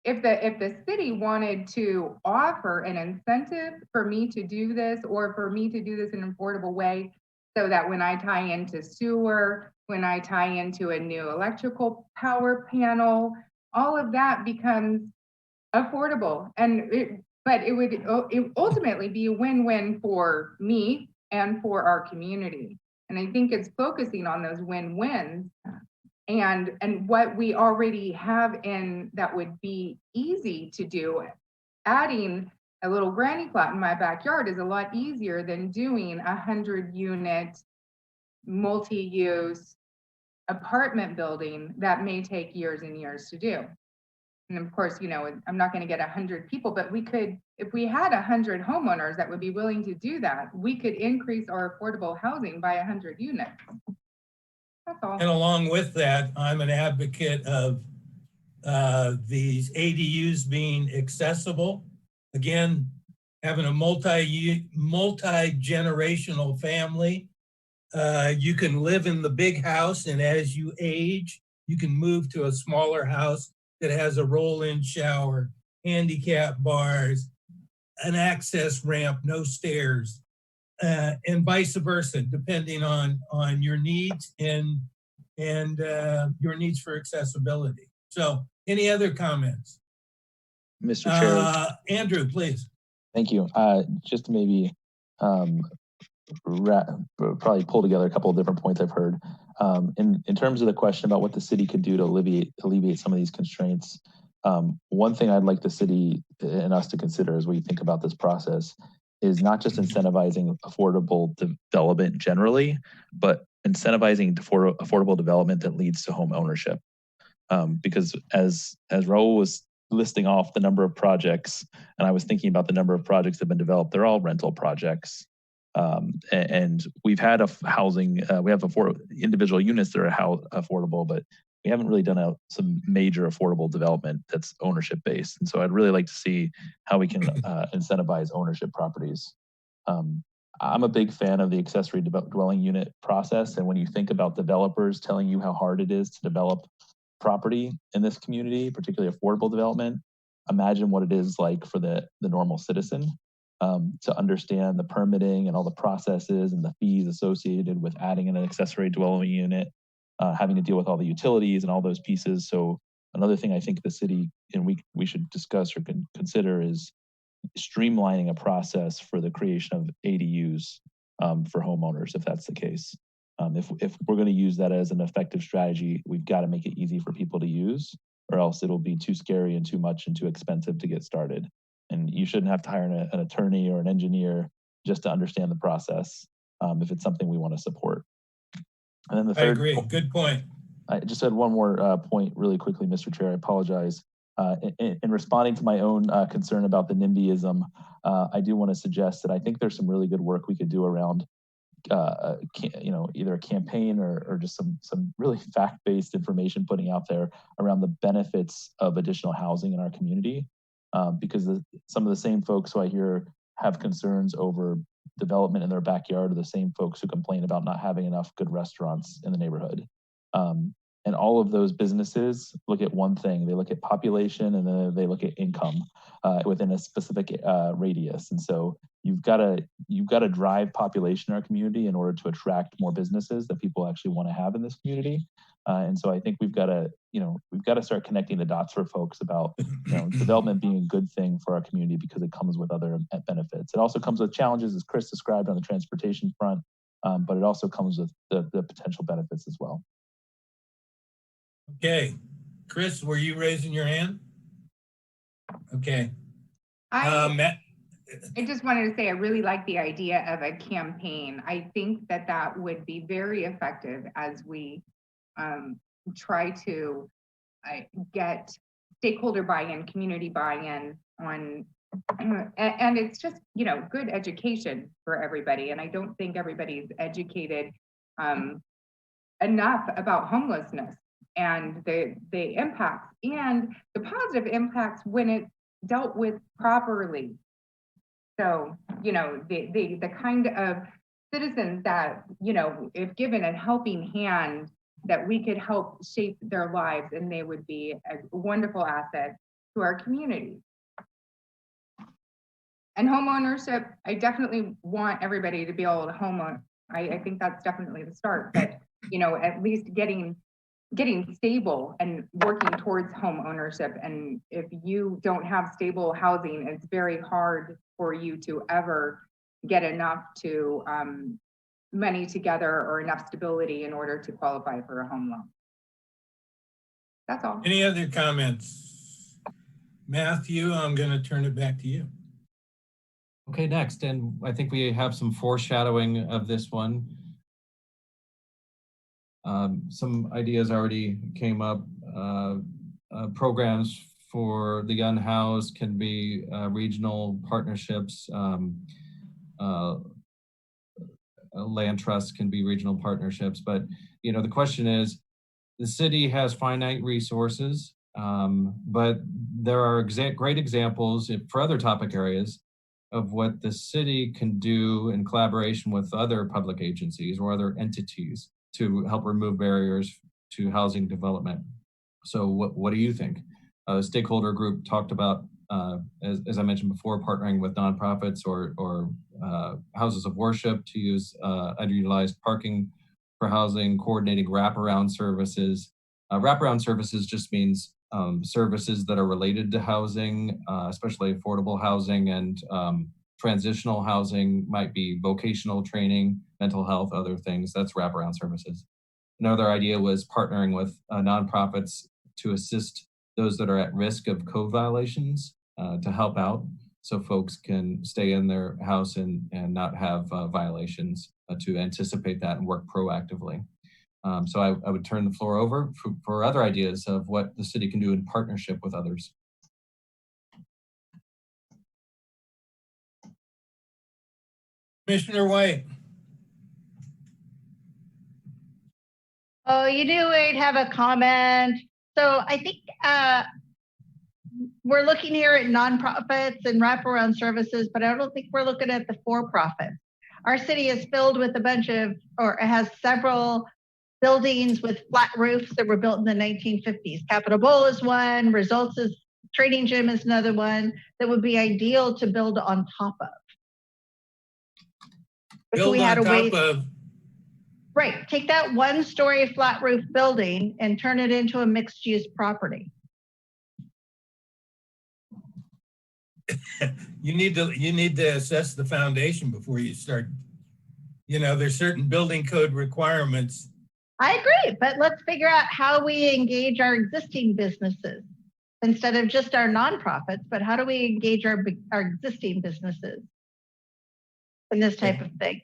the city wanted to offer an incentive for me to do this, or for me to do this in an affordable way, so that when I tie into sewer, when I tie into a new electrical power panel, all of that becomes affordable, but it would ultimately be a win-win for me and for our community. And I think it's focusing on those win-wins and what we already have in that would be easy to do. Adding a little granny flat in my backyard is a lot easier than doing 100-unit multi-use apartment building that may take years and years to do. And of course, you know, I'm not going to get 100 people, but we could, if we had 100 homeowners that would be willing to do that, we could increase our affordable housing by 100 units. That's all. And along with that, I'm an advocate of these ADUs being accessible. Again, having a multi-generational family, you can live in the big house, and as you age, you can move to a smaller house that has a roll-in shower, handicap bars, an access ramp, no stairs, and vice versa, depending on your needs and your needs for accessibility. So, any other comments? Mr. Chair. Andrew, please. Thank you. Just to maybe probably pull together a couple of different points I've heard. In terms of the question about what the city could do to alleviate some of these constraints, one thing I'd like the city and us to consider as we think about this process is not just incentivizing affordable development generally, but incentivizing affordable development that leads to home ownership. Because as Raul was listing off the number of projects, and I was thinking about the number of projects that have been developed, they're all rental projects. And we've had housing, we have individual units that are affordable, but we haven't really done some major affordable development that's ownership based. And so I'd really like to see how we can incentivize ownership properties. I'm a big fan of the accessory dwelling unit process. And when you think about developers telling you how hard it is to develop property in this community, particularly affordable development, imagine what it is like for the normal citizen. To understand the permitting and all the processes and the fees associated with adding an accessory dwelling unit, having to deal with all the utilities and all those pieces. So another thing I think the city and we should discuss or consider is streamlining a process for the creation of ADUs for homeowners, if that's the case. If we're going to use that as an effective strategy, we've got to make it easy for people to use, or else it'll be too scary and too much and too expensive to get started. And you shouldn't have to hire an attorney or an engineer just to understand the process if it's something we want to support. And then the third, I agree. Good point. I just had one more point really quickly, Mr. Chair. I apologize. In responding to my own concern about the NIMBYism, I do want to suggest that I think there's some really good work we could do around either a campaign or just some really fact-based information putting out there around the benefits of additional housing in our community. Because some of the same folks who I hear have concerns over development in their backyard are the same folks who complain about not having enough good restaurants in the neighborhood. And all of those businesses look at one thing. They look at population and then they look at income within a specific radius. And so you've got to drive population in our community in order to attract more businesses that people actually want to have in this community. And so I think we've got to start connecting the dots for folks about development being a good thing for our community because it comes with other benefits. It also comes with challenges, as Chris described, on the transportation front, but it also comes with the potential benefits as well. Okay, Chris, were you raising your hand? Okay. I just wanted to say I really like the idea of a campaign. I think that would be very effective as we try to get stakeholder buy-in, community buy-in on, and it's just, good education for everybody. And I don't think everybody's educated enough about homelessness and the impacts and the positive impacts when it's dealt with properly. So, the kind of citizens that, if given a helping hand, that we could help shape their lives and they would be a wonderful asset to our community. And home ownership, I definitely want everybody to be able to home own. I think that's definitely the start, but, at least getting getting stable and working towards home ownership. And if you don't have stable housing, it's very hard for you to ever get enough to money together or enough stability in order to qualify for a home loan. That's all. Any other comments? Matthew, I'm going to turn it back to you. Okay, next, and I think we have some foreshadowing of this one. Some ideas already came up. Programs for the unhoused can be regional partnerships. Land trusts can be regional partnerships. But, you know, the question is, the city has finite resources, but there are great examples for other topic areas of what the city can do in collaboration with other public agencies or other entities to help remove barriers to housing development. So what do you think? The stakeholder group talked about, as I mentioned before, partnering with nonprofits or houses of worship to use underutilized parking for housing, coordinating wraparound services. Wraparound services just means services that are related to housing, especially affordable housing, and transitional housing might be vocational training, mental health, other things. That's wraparound services. Another idea was partnering with nonprofits to assist those that are at risk of code violations to help out so folks can stay in their house and not have violations, to anticipate that and work proactively. So I would turn the floor over for other ideas of what the city can do in partnership with others. Commissioner White. Oh, you knew we'd have a comment. So I think we're looking here at nonprofits and wraparound services, but I don't think we're looking at the for-profits. Our city is filled with a bunch of, or has several buildings with flat roofs that were built in the 1950s. Capitol Bowl is one, Results is Trading Gym is another one that would be ideal to build on top of. Build on top of. Right, take that one-story flat roof building and turn it into a mixed-use property. You need to assess the foundation before you start. You know, there's certain building code requirements. I agree, but let's figure out how we engage our existing businesses instead of just our nonprofits, but how do we engage our existing businesses in this type of thing?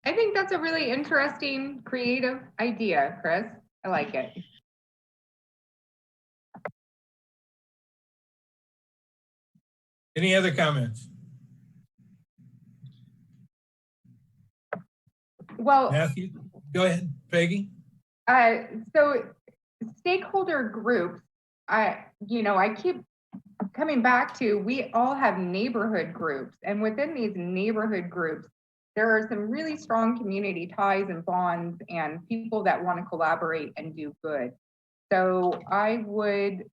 I think that's a really interesting, creative idea, Chris. I like it. Any other comments? Well, Matthew, go ahead, Peggy. So stakeholder groups, I keep coming back to, we all have neighborhood groups, and within these neighborhood groups, there are some really strong community ties and bonds and people that want to collaborate and do good. So I would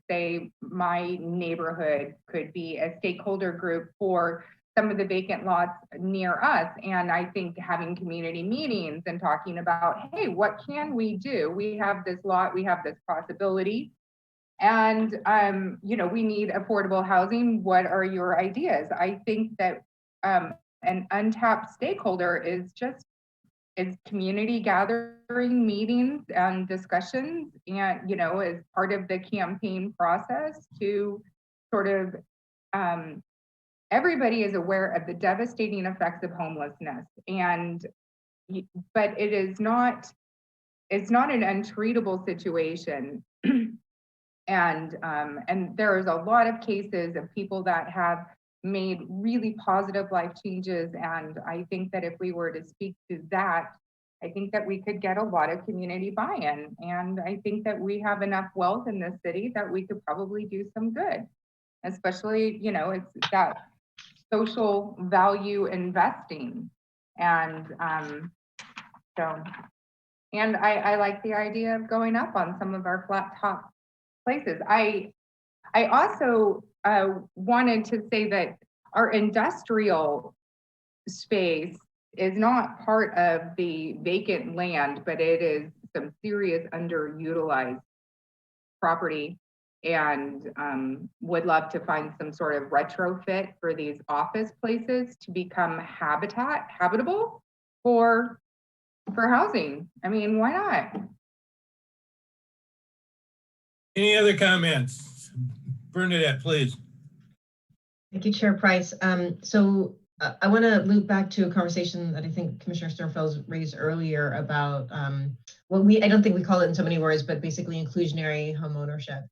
say my neighborhood could be a stakeholder group for some of the vacant lots near us. And I think having community meetings and talking about, hey, what can we do? We have this lot, we have this possibility. And, we need affordable housing. What are your ideas? I think that an untapped stakeholder is community gathering meetings and discussions, and as part of the campaign process to sort of everybody is aware of the devastating effects of homelessness, but it's not an untreatable situation. And there is a lot of cases of people that have made really positive life changes. And I think that if we were to speak to that, I think that we could get a lot of community buy-in. And I think that we have enough wealth in this city that we could probably do some good, especially, it's that social value investing. And I like the idea of going up on some of our flat top places. I also wanted to say that our industrial space is not part of the vacant land, but it is some serious underutilized property, and would love to find some sort of retrofit for these office places to become habitable for housing. I mean, why not? Any other comments? Bernadette, please. Thank you, Chair Price. I want to loop back to a conversation that I think Commissioner Sternfels raised earlier about I don't think we call it in so many words, but basically inclusionary homeownership.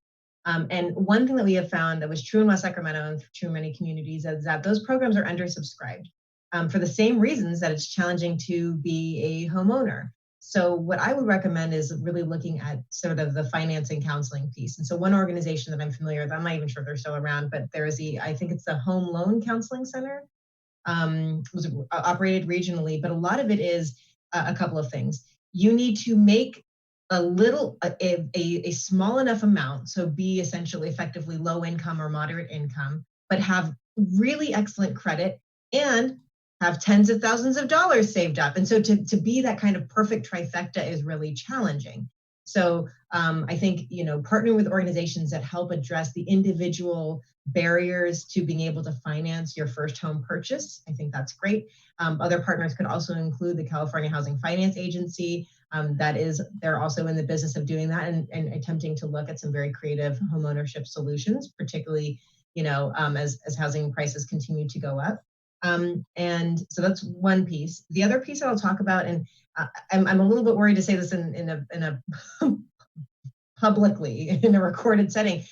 And one thing that we have found that was true in West Sacramento and true in many communities is that those programs are undersubscribed for the same reasons that it's challenging to be a homeowner. So what I would recommend is really looking at sort of the financing counseling piece. And so one organization that I'm familiar with, I'm not even sure if they're still around, but there is I think it's the Home Loan Counseling Center. Was operated regionally, but a lot of it is a couple of things. You need to make a small enough amount, so be essentially effectively low income or moderate income, but have really excellent credit and have tens of thousands of dollars saved up. And so to be that kind of perfect trifecta is really challenging. So I think, partnering with organizations that help address the individual barriers to being able to finance your first home purchase, I think that's great. Other partners could also include the California Housing Finance Agency. They're also in the business of doing that and attempting to look at some very creative homeownership solutions, particularly, as housing prices continue to go up. And so that's one piece. The other piece that I'll talk about, and I'm a little bit worried to say this in a publicly in a recorded setting,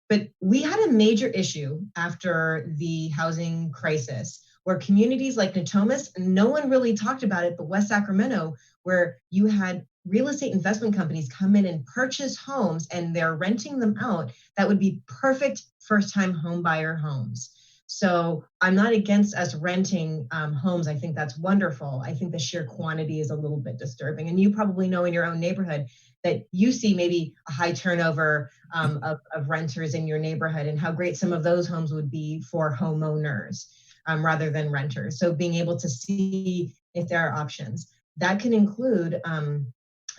but we had a major issue after the housing crisis where communities like Natomas, no one really talked about it, but West Sacramento, where you had real estate investment companies come in and purchase homes and they're renting them out that would be perfect first-time home buyer homes. So I'm not against us renting homes. I think that's wonderful. I think the sheer quantity is a little bit disturbing. And you probably know in your own neighborhood that you see maybe a high turnover of renters in your neighborhood and how great some of those homes would be for homeowners rather than renters. So being able to see if there are options. That can include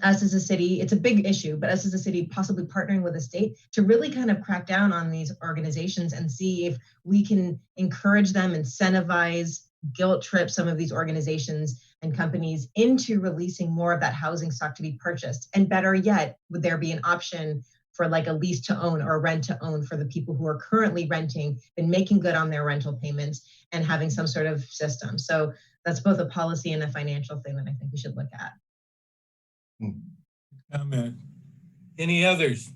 us as a city, it's a big issue, but us as a city possibly partnering with the state to really kind of crack down on these organizations and see if we can encourage them, incentivize, guilt trip some of these organizations and companies into releasing more of that housing stock to be purchased. And better yet, would there be an option for like a lease to own or a rent to own for the people who are currently renting and making good on their rental payments and having some sort of system. So that's both a policy and a financial thing that I think we should look at. Comment. Any others?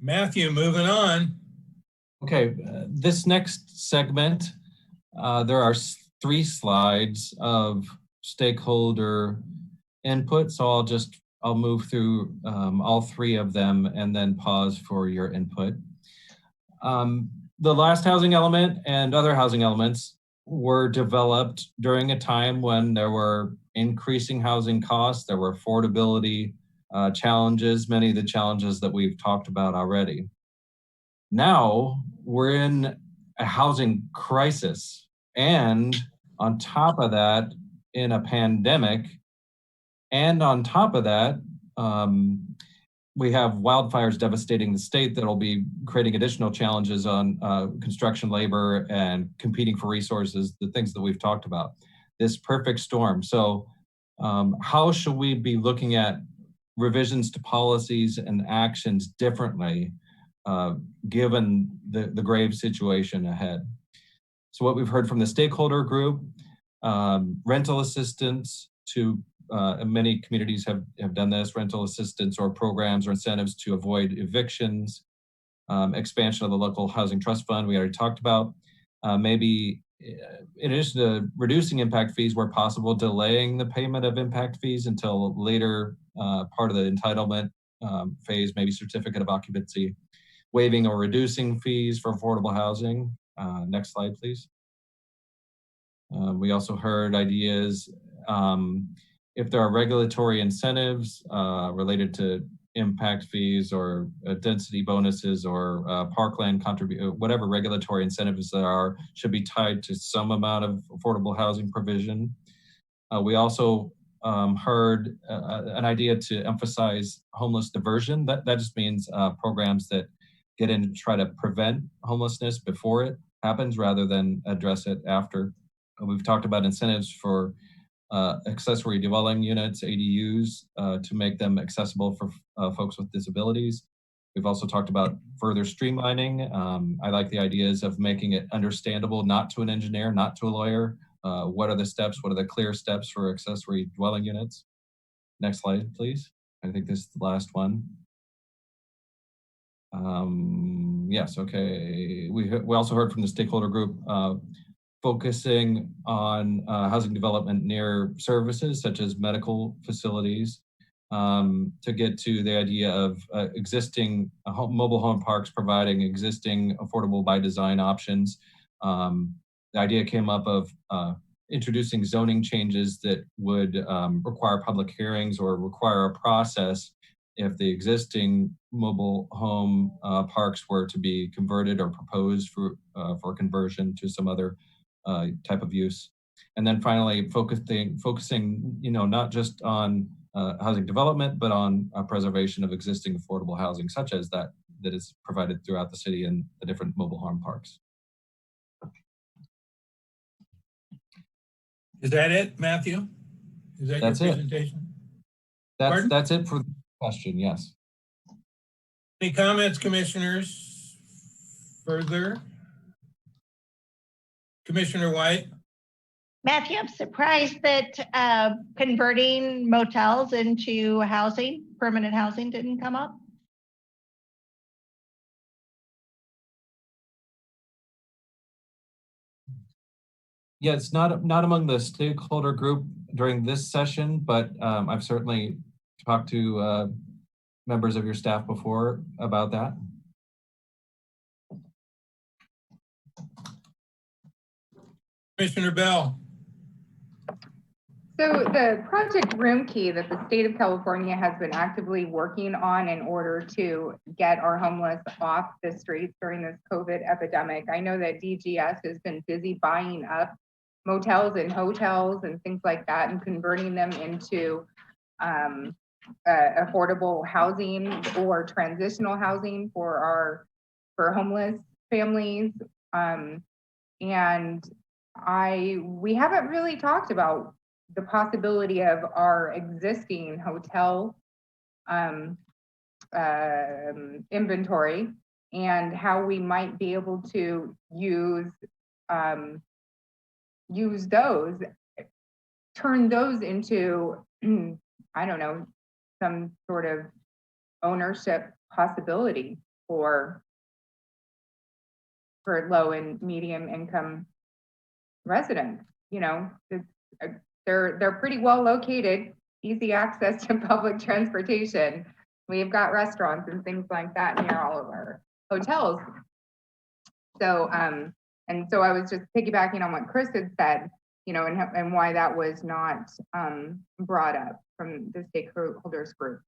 Matthew, moving on. Okay, this next segment, there are 3 slides of stakeholder input. So I'll move through all 3 of them and then pause for your input. The last housing element and other housing elements were developed during a time when there were increasing housing costs, there were affordability challenges, many of the challenges that we've talked about already. Now we're in a housing crisis, and on top of that, in a pandemic, and on top of that, we have wildfires devastating the state that'll be creating additional challenges on construction labor and competing for resources, the things that we've talked about. This perfect storm. So how should we be looking at revisions to policies and actions differently given the grave situation ahead? So what we've heard from the stakeholder group, rental assistance to many communities have done this, rental assistance or programs or incentives to avoid evictions, expansion of the local housing trust fund we already talked about, maybe in addition to reducing impact fees where possible, delaying the payment of impact fees until later part of the entitlement phase, maybe certificate of occupancy, waiving or reducing fees for affordable housing. Next slide, please. We also heard ideas if there are regulatory incentives related to impact fees or density bonuses or parkland whatever regulatory incentives there are should be tied to some amount of affordable housing provision. We also heard an idea to emphasize homeless diversion. That just means programs that get in to try to prevent homelessness before it happens rather than address it after. We've talked about incentives for accessory dwelling units, ADUs, to make them accessible for folks with disabilities. We've also talked about further streamlining. I like the ideas of making it understandable, not to an engineer, not to a lawyer. What are the steps? What are the clear steps for accessory dwelling units? Next slide, please. I think this is the last one. Yes, okay. We also heard from the stakeholder group focusing on housing development near services such as medical facilities to get to the idea of existing mobile home parks providing existing affordable by design options. The idea came up of introducing zoning changes that would require public hearings or require a process if the existing mobile home parks were to be converted or proposed for conversion to some other type of use. And then finally, focusing, not just on housing development, but on preservation of existing affordable housing, such as that is provided throughout the city and the different mobile home parks. Is that it, Matthew? Is that That's your it. presentation? That's it for the question, yes. Any comments, commissioners? Further? Commissioner White? Matthew, I'm surprised that converting motels into housing, permanent housing, didn't come up. Yeah, it's not among the stakeholder group during this session, but I've certainly talked to members of your staff before about that. Commissioner Bell? So the Project Room Key that the state of California has been actively working on in order to get our homeless off the streets during this COVID epidemic. I know that DGS has been busy buying up motels and hotels and things like that and converting them into affordable housing or transitional housing for homeless families. And we haven't really talked about the possibility of our existing hotel inventory and how we might be able to use those, turn those into, I don't know, some sort of ownership possibility for low and medium income residents. They're pretty well located, easy access to public transportation. We've got restaurants and things like that near all of our hotels. So, and so I was just piggybacking on what Chris had said, and why that was not brought up from the stakeholders group.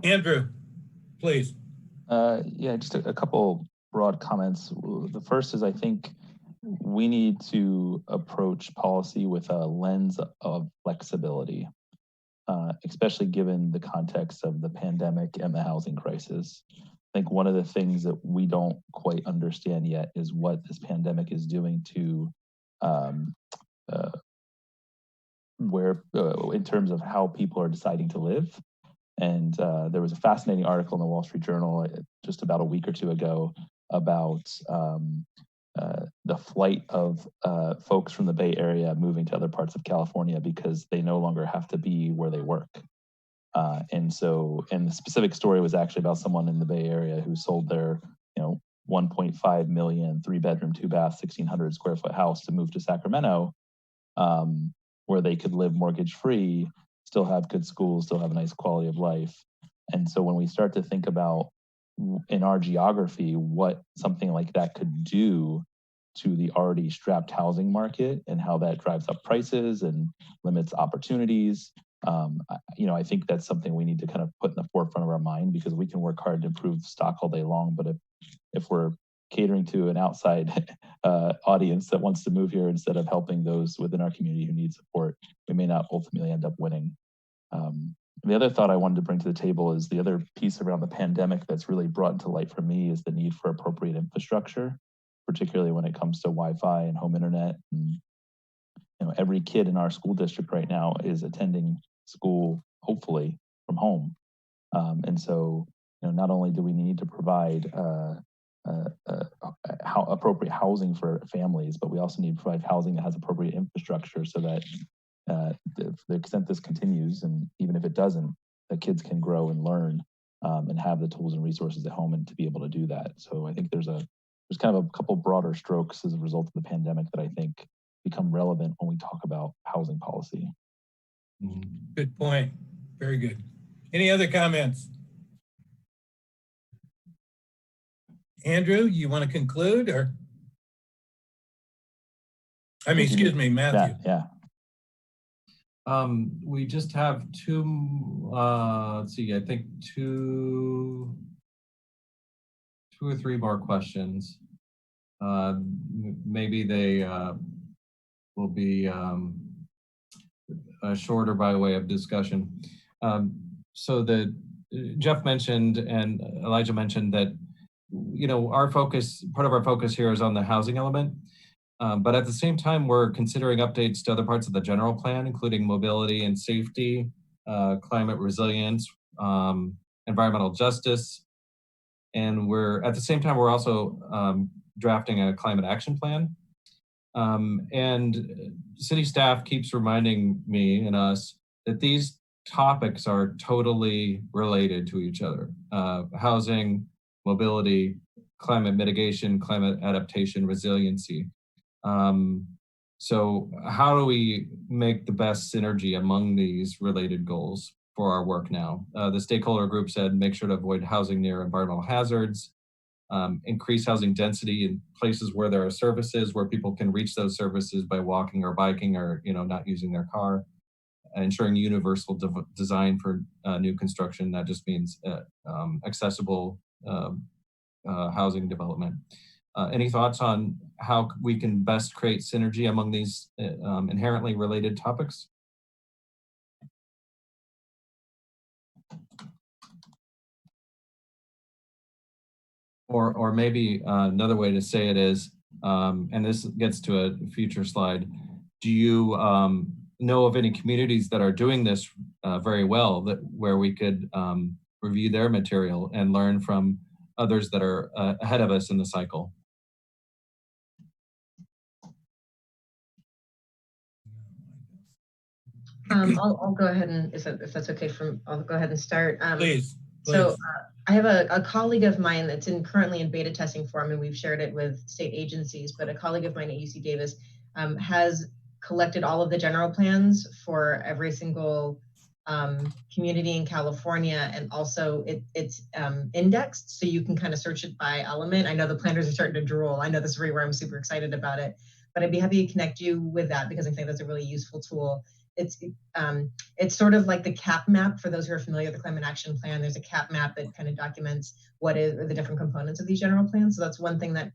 Andrew, please. Yeah, just a couple broad comments. The first is I think we need to approach policy with a lens of flexibility, especially given the context of the pandemic and the housing crisis. I think one of the things that we don't quite understand yet is what this pandemic is doing to in terms of how people are deciding to live. And there was a fascinating article in the Wall Street Journal just about a week or two ago about the flight of folks from the Bay Area moving to other parts of California because they no longer have to be where they work. And the specific story was actually about someone in the Bay Area who sold their, 1.5 million, 3-bedroom, 2-bath, 1,600 square foot house to move to Sacramento, where they could live mortgage free, still have good schools, still have a nice quality of life. And so when we start to think about in our geography, what something like that could do to the already strapped housing market and how that drives up prices and limits opportunities, I think that's something we need to kind of put in the forefront of our mind, because we can work hard to improve stock all day long, but if we're catering to an outside audience that wants to move here instead of helping those within our community who need support, we may not ultimately end up winning. The other thought I wanted to bring to the table is the other piece around the pandemic that's really brought into light for me is the need for appropriate infrastructure, particularly when it comes to Wi-Fi and home internet. And, every kid in our school district right now is attending school, hopefully from home. And so, not only do we need to provide appropriate housing for families, but we also need to provide housing that has appropriate infrastructure so that to the extent this continues, and even if it doesn't, the kids can grow and learn and have the tools and resources at home and to be able to do that. So I think there's kind of a couple broader strokes as a result of the pandemic that I think become relevant when we talk about housing policy. Good point. Very good. Any other comments? Andrew, you want to conclude, or? Excuse me, Matthew. Yeah. We just have two, let's see, I think two or three more questions. Maybe they will be shorter by way of discussion. So that Jeff mentioned and Elijah mentioned that, part of our focus here is on the housing element. But at the same time, we're considering updates to other parts of the general plan, including mobility and safety, climate resilience, environmental justice. And at the same time, we're also drafting a climate action plan. And city staff keeps reminding me and us that these topics are totally related to each other. Housing, mobility, climate mitigation, climate adaptation, resiliency. So how do we make the best synergy among these related goals for our work now? The stakeholder group said, make sure to avoid housing near environmental hazards, increase housing density in places where there are services, where people can reach those services by walking or biking or, not using their car, ensuring universal design for new construction. That just means accessible housing development. Any thoughts on how we can best create synergy among these inherently related topics? Or maybe another way to say it is, and this gets to a future slide, do you know of any communities that are doing this very well, where we could review their material and learn from others that are ahead of us in the cycle? I'll go ahead and, if that's okay, I'll go ahead and start. Please. So I have a colleague of mine that's currently in beta testing form, and we've shared it with state agencies, but a colleague of mine at UC Davis has collected all of the general plans for every single community in California, and also it's indexed, so you can kind of search it by element. I know the planners are starting to drool. I know this is where I'm super excited about it, but I'd be happy to connect you with that because I think that's a really useful tool. It's sort of like the CAP map for those who are familiar with the Climate Action Plan. There's a CAP map that kind of documents what is the different components of these general plans. So that's one thing that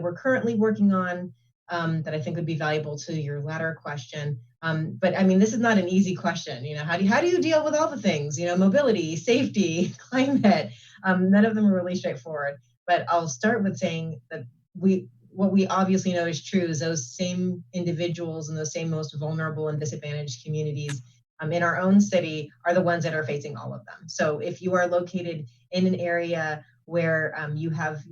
we're currently working on that I think would be valuable to your latter question. But I mean, this is not an easy question. How do you deal with all the things? Mobility, safety, climate. None of them are really straightforward. But I'll start with saying that what we obviously know is true is those same individuals and those same most vulnerable and disadvantaged communities in our own city are the ones that are facing all of them. So if you are located in an area where you have,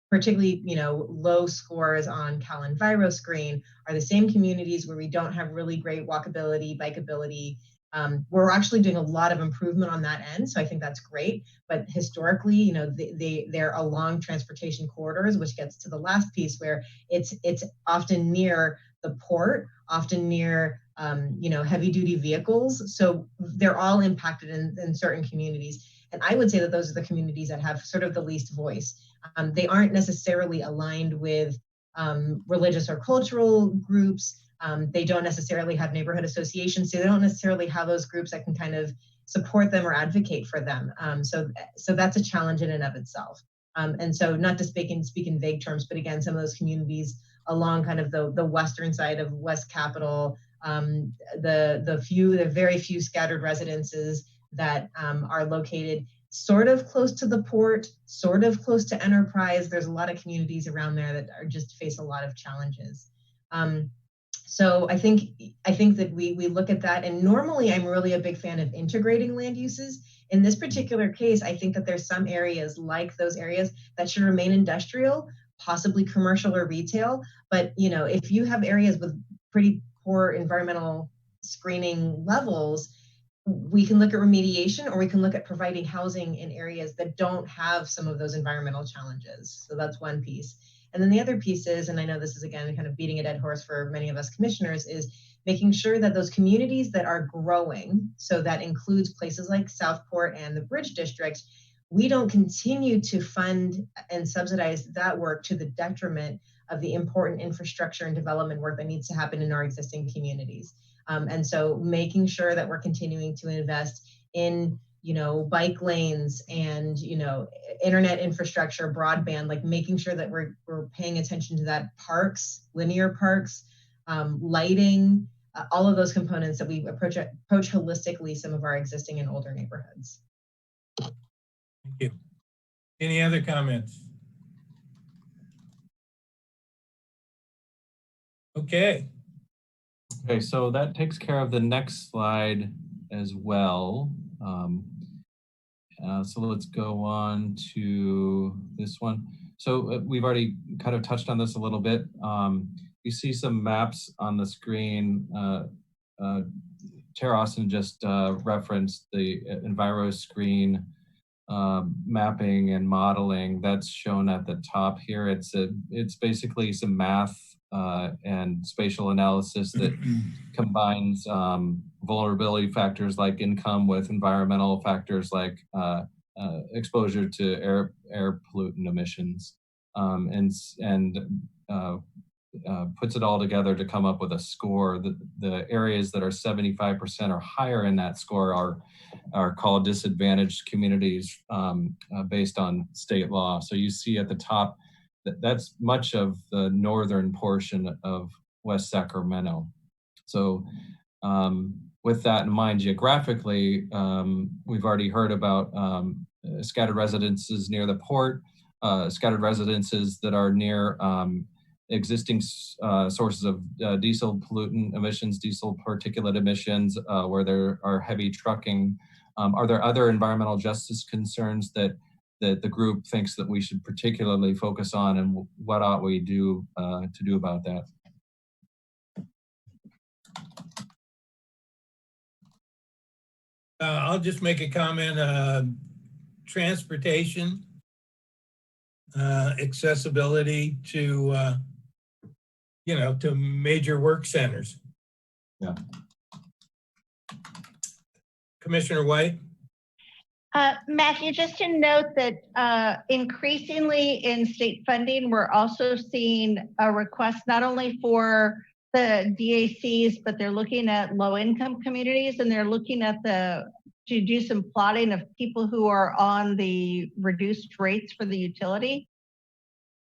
particularly, low scores on Cal Enviro screen, are the same communities where we don't have really great walkability, bikeability. We're actually doing a lot of improvement on that end, so I think that's great. But historically, they're along transportation corridors, which gets to the last piece where it's often near the port, often near heavy duty vehicles. So they're all impacted in certain communities. And I would say that those are the communities that have sort of the least voice. They aren't necessarily aligned with religious or cultural groups. They don't necessarily have neighborhood associations, so they don't necessarily have those groups that can kind of support them or advocate for them. So that's a challenge in and of itself. And so not to speak in vague terms, but again, some of those communities along kind of the western side of West Capitol, the very few scattered residences that are located sort of close to the port, sort of close to Enterprise. There's a lot of communities around there that are just face a lot of challenges. So I think that we look at that, and normally I'm really a big fan of integrating land uses. In this particular case, I think that there's some areas like those areas that should remain industrial, possibly commercial or retail. But if you have areas with pretty poor environmental screening levels, we can look at remediation, or we can look at providing housing in areas that don't have some of those environmental challenges. So that's one piece. And then the other piece is, and I know this is again kind of beating a dead horse for many of us commissioners, is making sure that those communities that are growing, so that includes places like Southport and the Bridge District, we don't continue to fund and subsidize that work to the detriment of the important infrastructure and development work that needs to happen in our existing communities. And so making sure that we're continuing to invest in bike lanes and, internet infrastructure, broadband, like making sure that we're paying attention to that, parks, linear parks, lighting, all of those components that we approach holistically some of our existing and older neighborhoods. Thank you. Any other comments? Okay. Okay, so that takes care of the next slide as well. So let's go on to this one. So we've already kind of touched on this a little bit. You see some maps on the screen. Tara Austin just referenced the EnviroScreen mapping and modeling that's shown at the top here. It's basically some math and spatial analysis that combines vulnerability factors like income with environmental factors like exposure to air pollutant emissions, and puts it all together to come up with a score. The areas that are 75% or higher in that score are called disadvantaged communities based on state law. So you see at the top, that's much of the northern portion of West Sacramento. So with that in mind, geographically, we've already heard about scattered residences near the port, scattered residences that are near existing sources of diesel pollutant emissions, diesel particulate emissions, where there are heavy trucking. Are there other environmental justice concerns that the group thinks that we should particularly focus on, and what ought we do to do about that? I'll just make a comment. Transportation, accessibility to, to major work centers. Yeah. Commissioner White? Matthew, just to note that increasingly in state funding, we're also seeing a request not only for the DACs, but they're looking at low-income communities, and they're looking at to do some plotting of people who are on the reduced rates for the utility,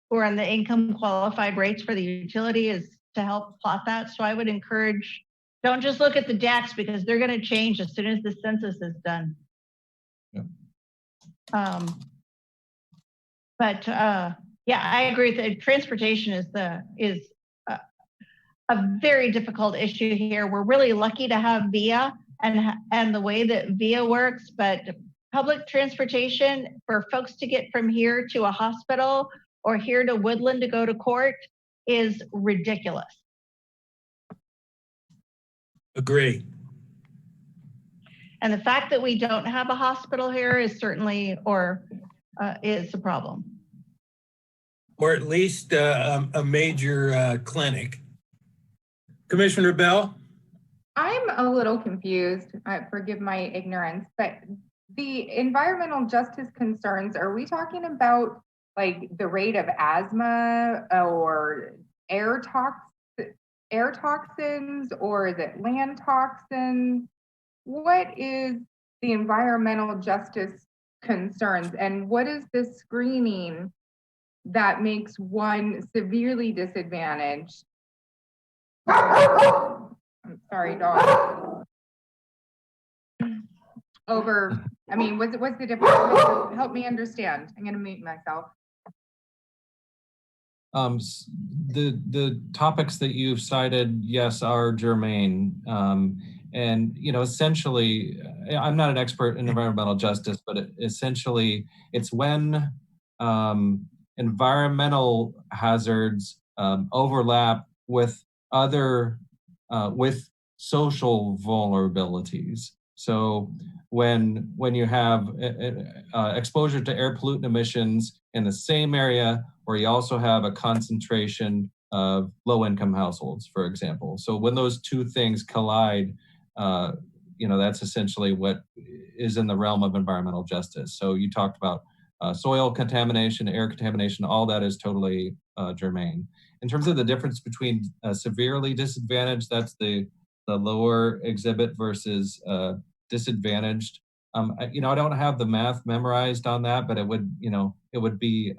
who are on the income qualified rates for the utility, is to help plot that. So I would encourage, don't just look at the DACs, because they're going to change as soon as the census is done. Yeah. Yeah, I agree with that. Transportation is a very difficult issue here. We're really lucky to have VIA and the way that VIA works, but public transportation for folks to get from here to a hospital or here to Woodland to go to court is ridiculous. Agree. And the fact that we don't have a hospital here is certainly, is a problem. Or at least a major clinic. Commissioner Bell? I'm a little confused, forgive my ignorance, but the environmental justice concerns, are we talking about like the rate of asthma or air air toxins or is it land toxins? What is the environmental justice concerns, and what is the screening that makes one severely disadvantaged? I'm sorry, dog. Over, I mean, what's the difference? Help me understand. I'm gonna mute myself. The topics that you've cited, yes, are germane. And, you know, essentially, I'm not an expert in environmental justice, but essentially it's when environmental hazards overlap with other, with social vulnerabilities. So when you have exposure to air pollutant emissions in the same area where you also have a concentration of low-income households, for example. So when those two things collide, you know, that's essentially what is in the realm of environmental justice. So you talked about soil contamination, air contamination, all that is totally germane. In terms of the difference between severely disadvantaged, that's the lower exhibit, versus disadvantaged. You know, I don't have the math memorized on that, but it would, you know, it would be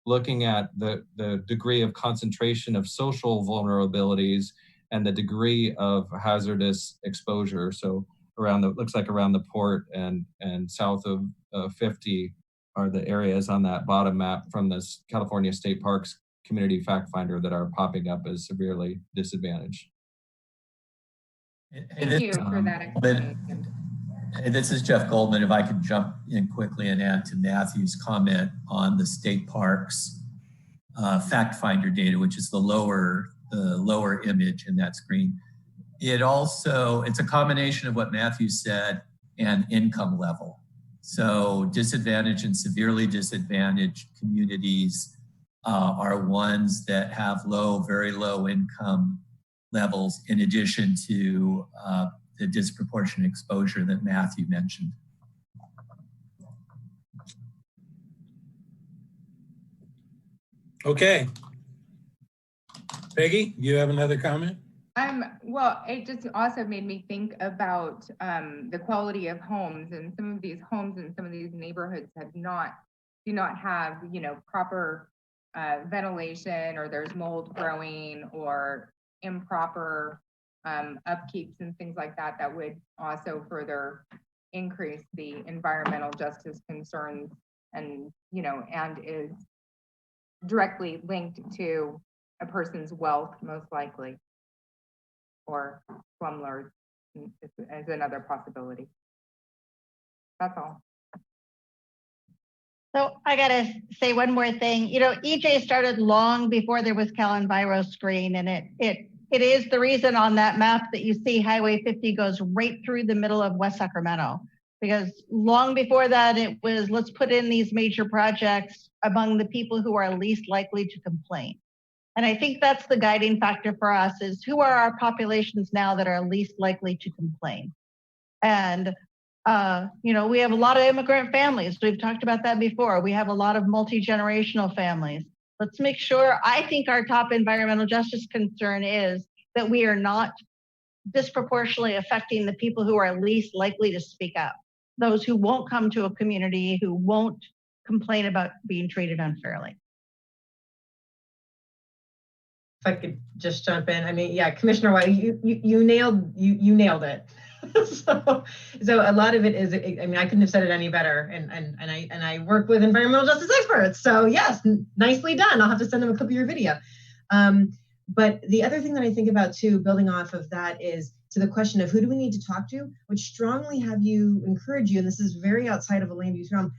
looking at the degree of concentration of social vulnerabilities and the degree of hazardous exposure. So around the, looks like around the port and south of 50 are the areas on that bottom map from this California State Parks Community Fact Finder that are popping up as severely disadvantaged. Thank you for that explanation. Hey, this is Jeff Goldman. If I could jump in quickly and add to Matthew's comment on the state parks fact finder data, which is the lower image in that screen. It's a combination of what Matthew said and income level. So disadvantaged and severely disadvantaged communities are ones that have very low income levels, in addition to the disproportionate exposure that Matthew mentioned. Okay. Peggy, you have another comment? Well, it just also made me think about the quality of homes, and some of these homes in some of these neighborhoods do not have, you know, proper ventilation, or there's mold growing, or improper upkeeps and things like that, that would also further increase the environmental justice concerns, and, you know, and is directly linked to a person's wealth, most likely, or slumlords as another possibility. That's all. So I gotta say one more thing. You know, EJ started long before there was CalEnviroScreen, and it is the reason on that map that you see Highway 50 goes right through the middle of West Sacramento. Because long before that, it was, let's put in these major projects among the people who are least likely to complain. And I think that's the guiding factor for us, is who are our populations now that are least likely to complain? And you know, we have a lot of immigrant families. We've talked about that before. We have a lot of multi-generational families. Let's make sure, I think our top environmental justice concern is that we are not disproportionately affecting the people who are least likely to speak up. Those who won't come to a community, who won't complain about being treated unfairly. If I could just jump in, I mean, yeah, Commissioner White, you nailed it. so a lot of it is, I mean, I couldn't have said it any better. And I work with environmental justice experts. So yes, nicely done. I'll have to send them a clip of your video. But the other thing that I think about too, building off of that, is to the question of who do we need to talk to, would strongly have you encourage you, and this is very outside of a land use realm,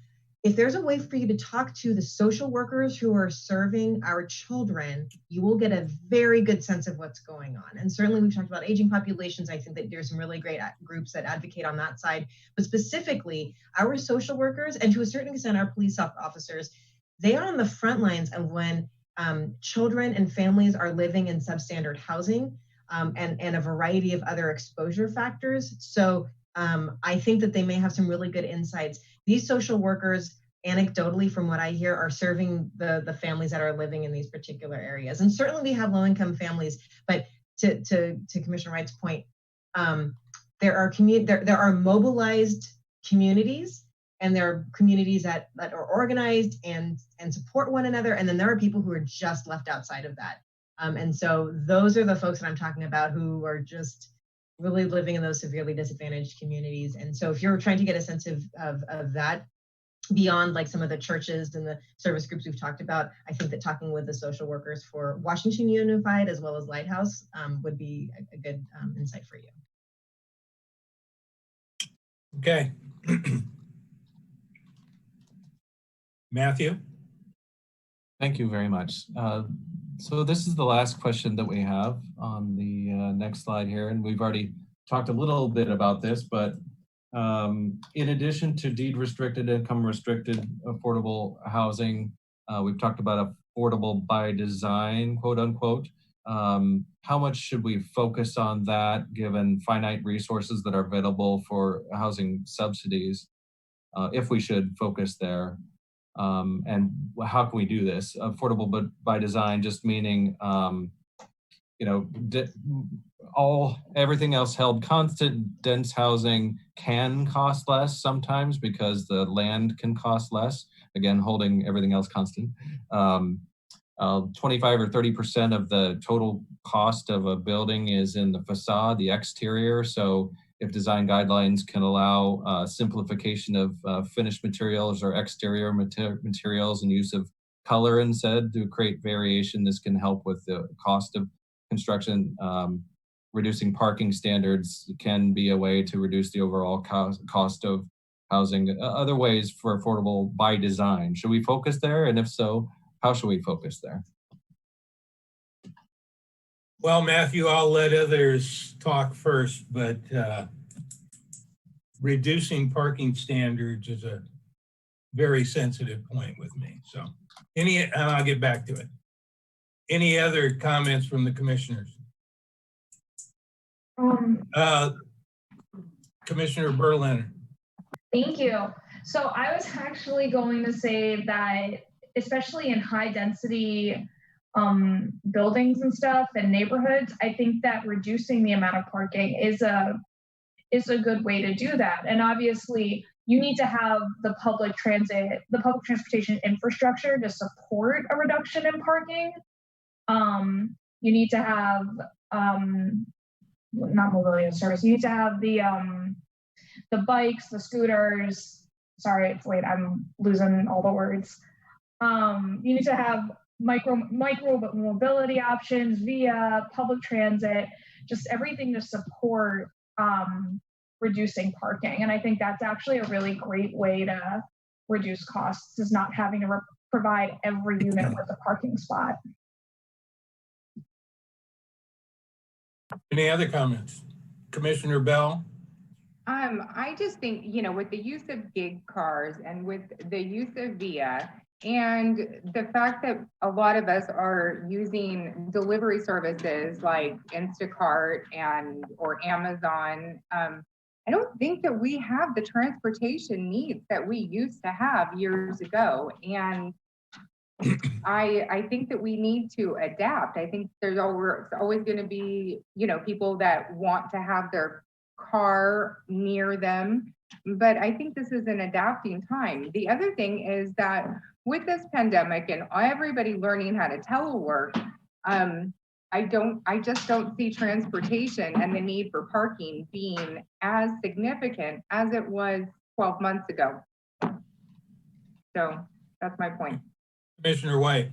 if there's a way for you to talk to the social workers who are serving our children, you will get a very good sense of what's going on. And certainly we've talked about aging populations. I think that there's some really great groups that advocate on that side, but specifically our social workers, and to a certain extent our police officers, they are on the front lines of when children and families are living in substandard housing and a variety of other exposure factors. So I think that they may have some really good insights. These social workers, anecdotally, from what I hear, are serving the families that are living in these particular areas. And certainly we have low-income families, but to Commissioner Wright's point, there are mobilized communities, and there are communities that are organized and support one another, and then there are people who are just left outside of that. And so those are the folks that I'm talking about who are just really living in those severely disadvantaged communities. And so if you're trying to get a sense of that beyond like some of the churches and the service groups we've talked about, I think that talking with the social workers for Washington Unified as well as Lighthouse would be a good insight for you. Okay. Matthew? Thank you very much. So this is the last question that we have on the next slide here, and we've already talked a little bit about this, but in addition to deed restricted, income restricted, affordable housing, we've talked about affordable by design, quote unquote. How much should we focus on that given finite resources that are available for housing subsidies, if we should focus there? And how can we do this? Affordable but by design, just meaning, you know, everything else held constant, dense housing can cost less sometimes because the land can cost less. Again, holding everything else constant. 25 or 30% of the total cost of a building is in the facade, the exterior. So if design guidelines can allow simplification of finished materials or exterior materials and use of color instead to create variation, this can help with the cost of construction. Reducing parking standards can be a way to reduce the overall cost of housing. Other ways for affordable by design. Should we focus there? And if so, how should we focus there? Well, Matthew, I'll let others talk first, but reducing parking standards is a very sensitive point with me. So and I'll get back to it. Any other comments from the commissioners? Commissioner Berliner. Thank you. So I was actually going to say that, especially in high density buildings and stuff and neighborhoods, I think that reducing the amount of parking is a good way to do that. And obviously you need to have the public transportation infrastructure to support a reduction in parking. You need to have not mobility as a service. You need to have the bikes, the scooters. Sorry, wait, I'm losing all the words. You need to have micro mobility options via public transit, just everything to support reducing parking. And I think that's actually a really great way to reduce costs, is not having to provide every unit with a parking spot. Any other comments? Commissioner Bell? I just think, you know, with the use of gig cars and with the use of VIA and the fact that a lot of us are using delivery services like Instacart or Amazon, I don't think that we have the transportation needs that we used to have years ago. And I think that we need to adapt. I think there's always going to be, you know, people that want to have their car near them, but I think this is an adapting time. The other thing is that with this pandemic and everybody learning how to telework, I just don't see transportation and the need for parking being as significant as it was 12 months ago. So that's my point. Commissioner White.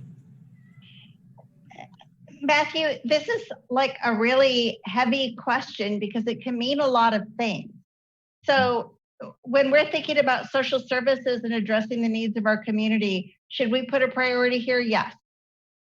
Matthew, this is like a really heavy question because it can mean a lot of things. So when we're thinking about social services and addressing the needs of our community, should we put a priority here? Yes.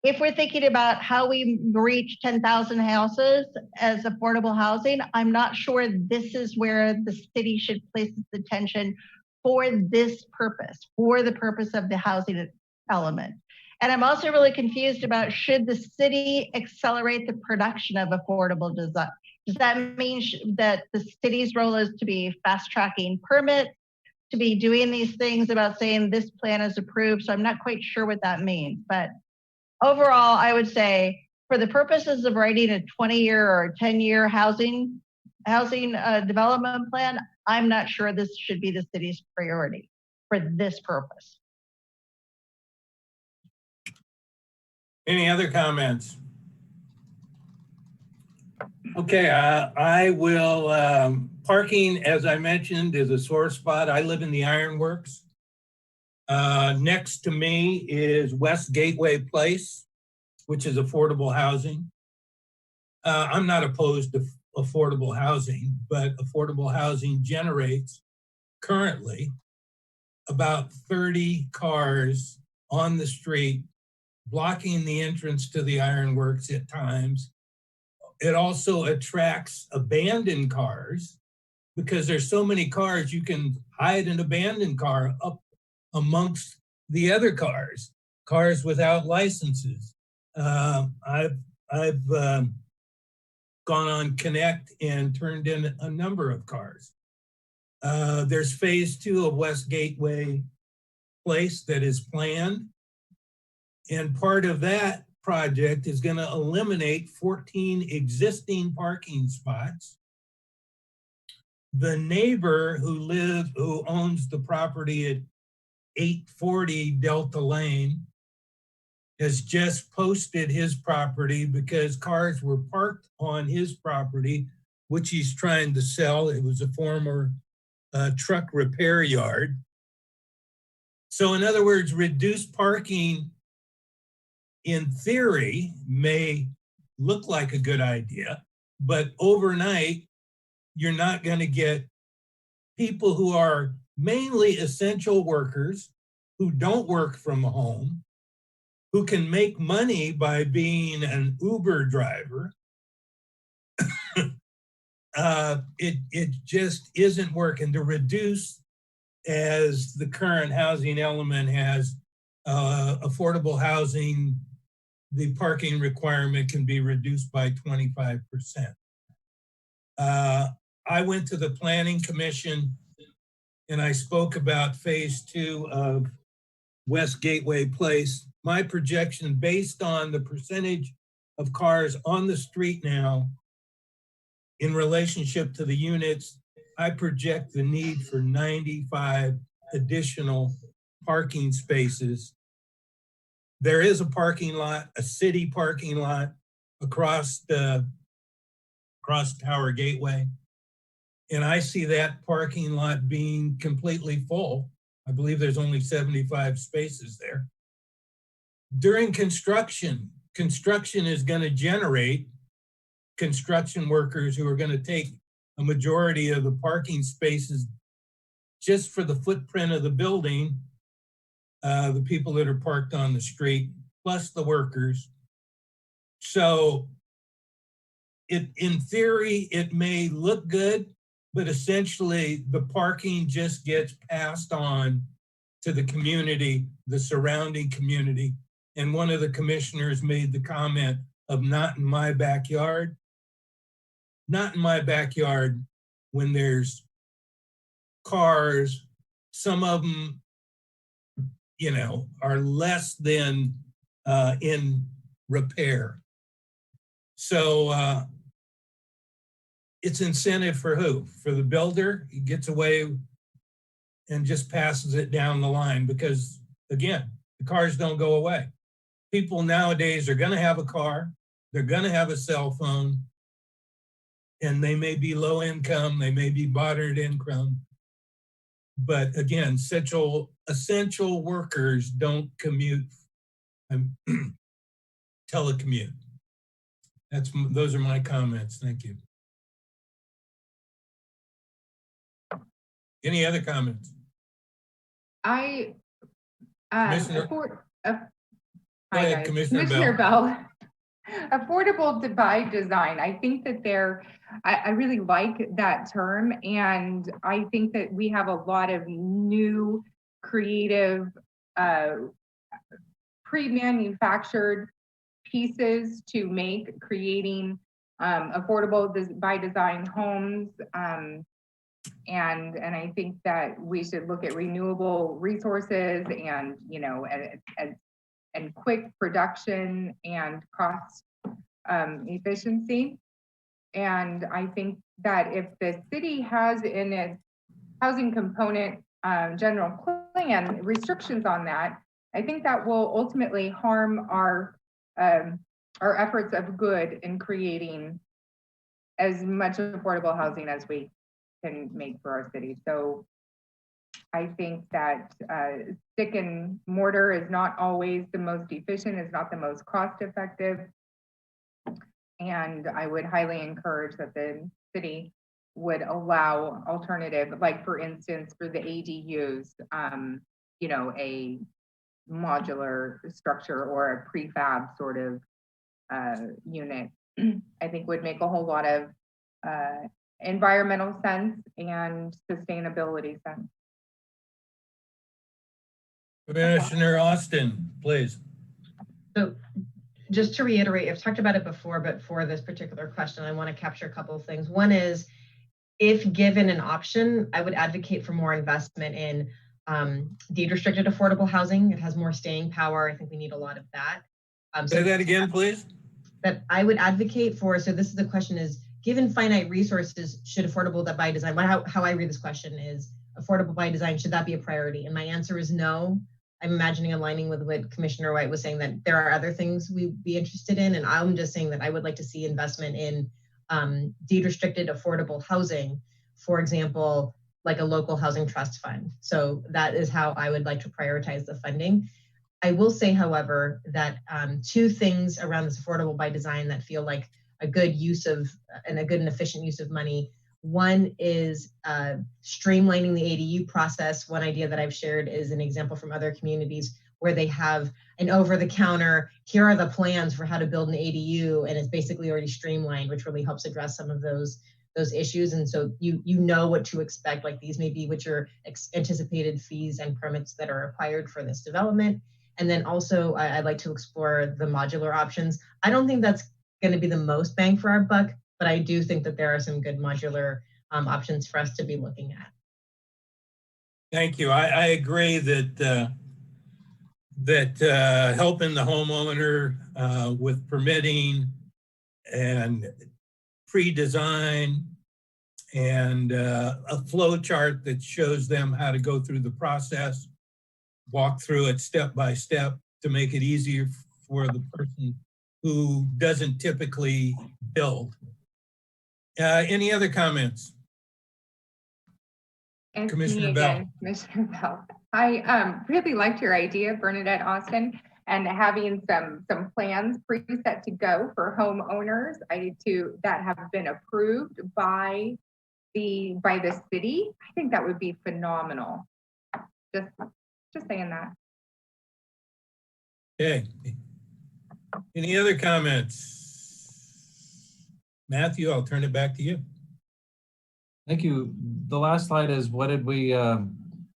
If we're thinking about how we reach 10,000 houses as affordable housing, I'm not sure this is where the city should place its attention for this purpose, for the purpose of the housing element. And I'm also really confused about, should the city accelerate the production of affordable design? Does that mean that the city's role is to be fast tracking permits, to be doing these things about saying this plan is approved? So I'm not quite sure what that means. But overall, I would say for the purposes of writing a 20-year or 10-year housing development plan, I'm not sure this should be the city's priority for this purpose. Any other comments? Okay, I will, parking, as I mentioned, is a sore spot. I live in the Ironworks. Next to me is West Gateway Place, which is affordable housing. I'm not opposed to affordable housing, but affordable housing generates currently about 30 cars on the street, blocking the entrance to the Ironworks at times. It also attracts abandoned cars because there's so many cars, you can hide an abandoned car up amongst the other cars without licenses. I've gone on Connect and turned in a number of cars. There's phase 2 of West Gateway Place that is planned. And part of that project is going to eliminate 14 existing parking spots. The neighbor who owns the property at 840 Delta Lane has just posted his property because cars were parked on his property, which he's trying to sell. It was a former truck repair yard. So in other words, reduced parking in theory may look like a good idea, but overnight, you're not going to get people who are mainly essential workers who don't work from home, who can make money by being an Uber driver. It just isn't working to reduce, as the current housing element has affordable housing, the parking requirement can be reduced by 25%. I went to the Planning Commission and I spoke about phase 2 of West Gateway Place. My projection, based on the percentage of cars on the street now in relationship to the units, I project the need for 95 additional parking spaces. There is a parking lot, a city parking lot across Tower Gateway. And I see that parking lot being completely full. I believe there's only 75 spaces there. During construction is going to generate construction workers who are going to take a majority of the parking spaces just for the footprint of the building, the people that are parked on the street, plus the workers. So in theory, it may look good, but essentially the parking just gets passed on to the community, the surrounding community. And one of the commissioners made the comment of not in my backyard. Not in my backyard when there's cars, some of them, are less than in repair. So it's incentive for who? For the builder. He gets away and just passes it down the line because, again, the cars don't go away. People nowadays are going to have a car. They're going to have a cell phone. And they may be low income. They may be moderate income. But again, essential workers don't commute, telecommute. Those are my comments. Thank you. Any other comments? Hi Commissioner guys. Commissioner Bell. Affordable by design. I think that I really like that term. And I think that we have a lot of new, creative, pre-manufactured pieces to creating affordable by design homes. And I think that we should look at renewable resources and, and quick production and cost efficiency. And I think that if the city has in its housing component general plan restrictions on that, I think that will ultimately harm our efforts of good in creating as much affordable housing as we can make for our city. So I think that stick and mortar is not always the most efficient, is not the most cost effective. And I would highly encourage that the city would allow alternative, like for instance, for the ADUs, you know, a modular structure or a prefab sort of unit, I think would make a whole lot of environmental sense and sustainability sense. Commissioner Austin, please. So just to reiterate, I've talked about it before, but for this particular question, I want to capture a couple of things. One is, if given an option, I would advocate for more investment in deed restricted affordable housing. It has more staying power. I think we need a lot of that. Say that again, please. That I would advocate for, so this is the question is, given finite resources, should affordable by design, how I read this question is, affordable by design, should that be a priority? And my answer is no. I'm imagining aligning with what Commissioner White was saying, that there are other things we'd be interested in. And I'm just saying that I would like to see investment in deed restricted affordable housing, for example, like a local housing trust fund. So that is how I would like to prioritize the funding. I will say, however, that two things around this affordable by design that feel like a good use of and a good and efficient use of money. One is streamlining the ADU process. One idea that I've shared is an example from other communities where they have an over-the-counter, here are the plans for how to build an ADU, and it's basically already streamlined, which really helps address some of those issues. And so you know what to expect, like these may be which are anticipated fees and permits that are required for this development. And then also I'd like to explore the modular options. I don't think that's going to be the most bang for our buck, but I do think that there are some good modular options for us to be looking at. Thank you. I agree that helping the homeowner with permitting and pre-design and a flow chart that shows them how to go through the process, walk through it step by step to make it easier for the person who doesn't typically build. Any other comments? And Commissioner Bell. Commissioner Bell. I really liked your idea, Bernadette Austin, and having some plans preset to go for homeowners that have been approved by the city. I think that would be phenomenal. Just saying that. Okay. Any other comments? Matthew, I'll turn it back to you. Thank you. The last slide is, what did we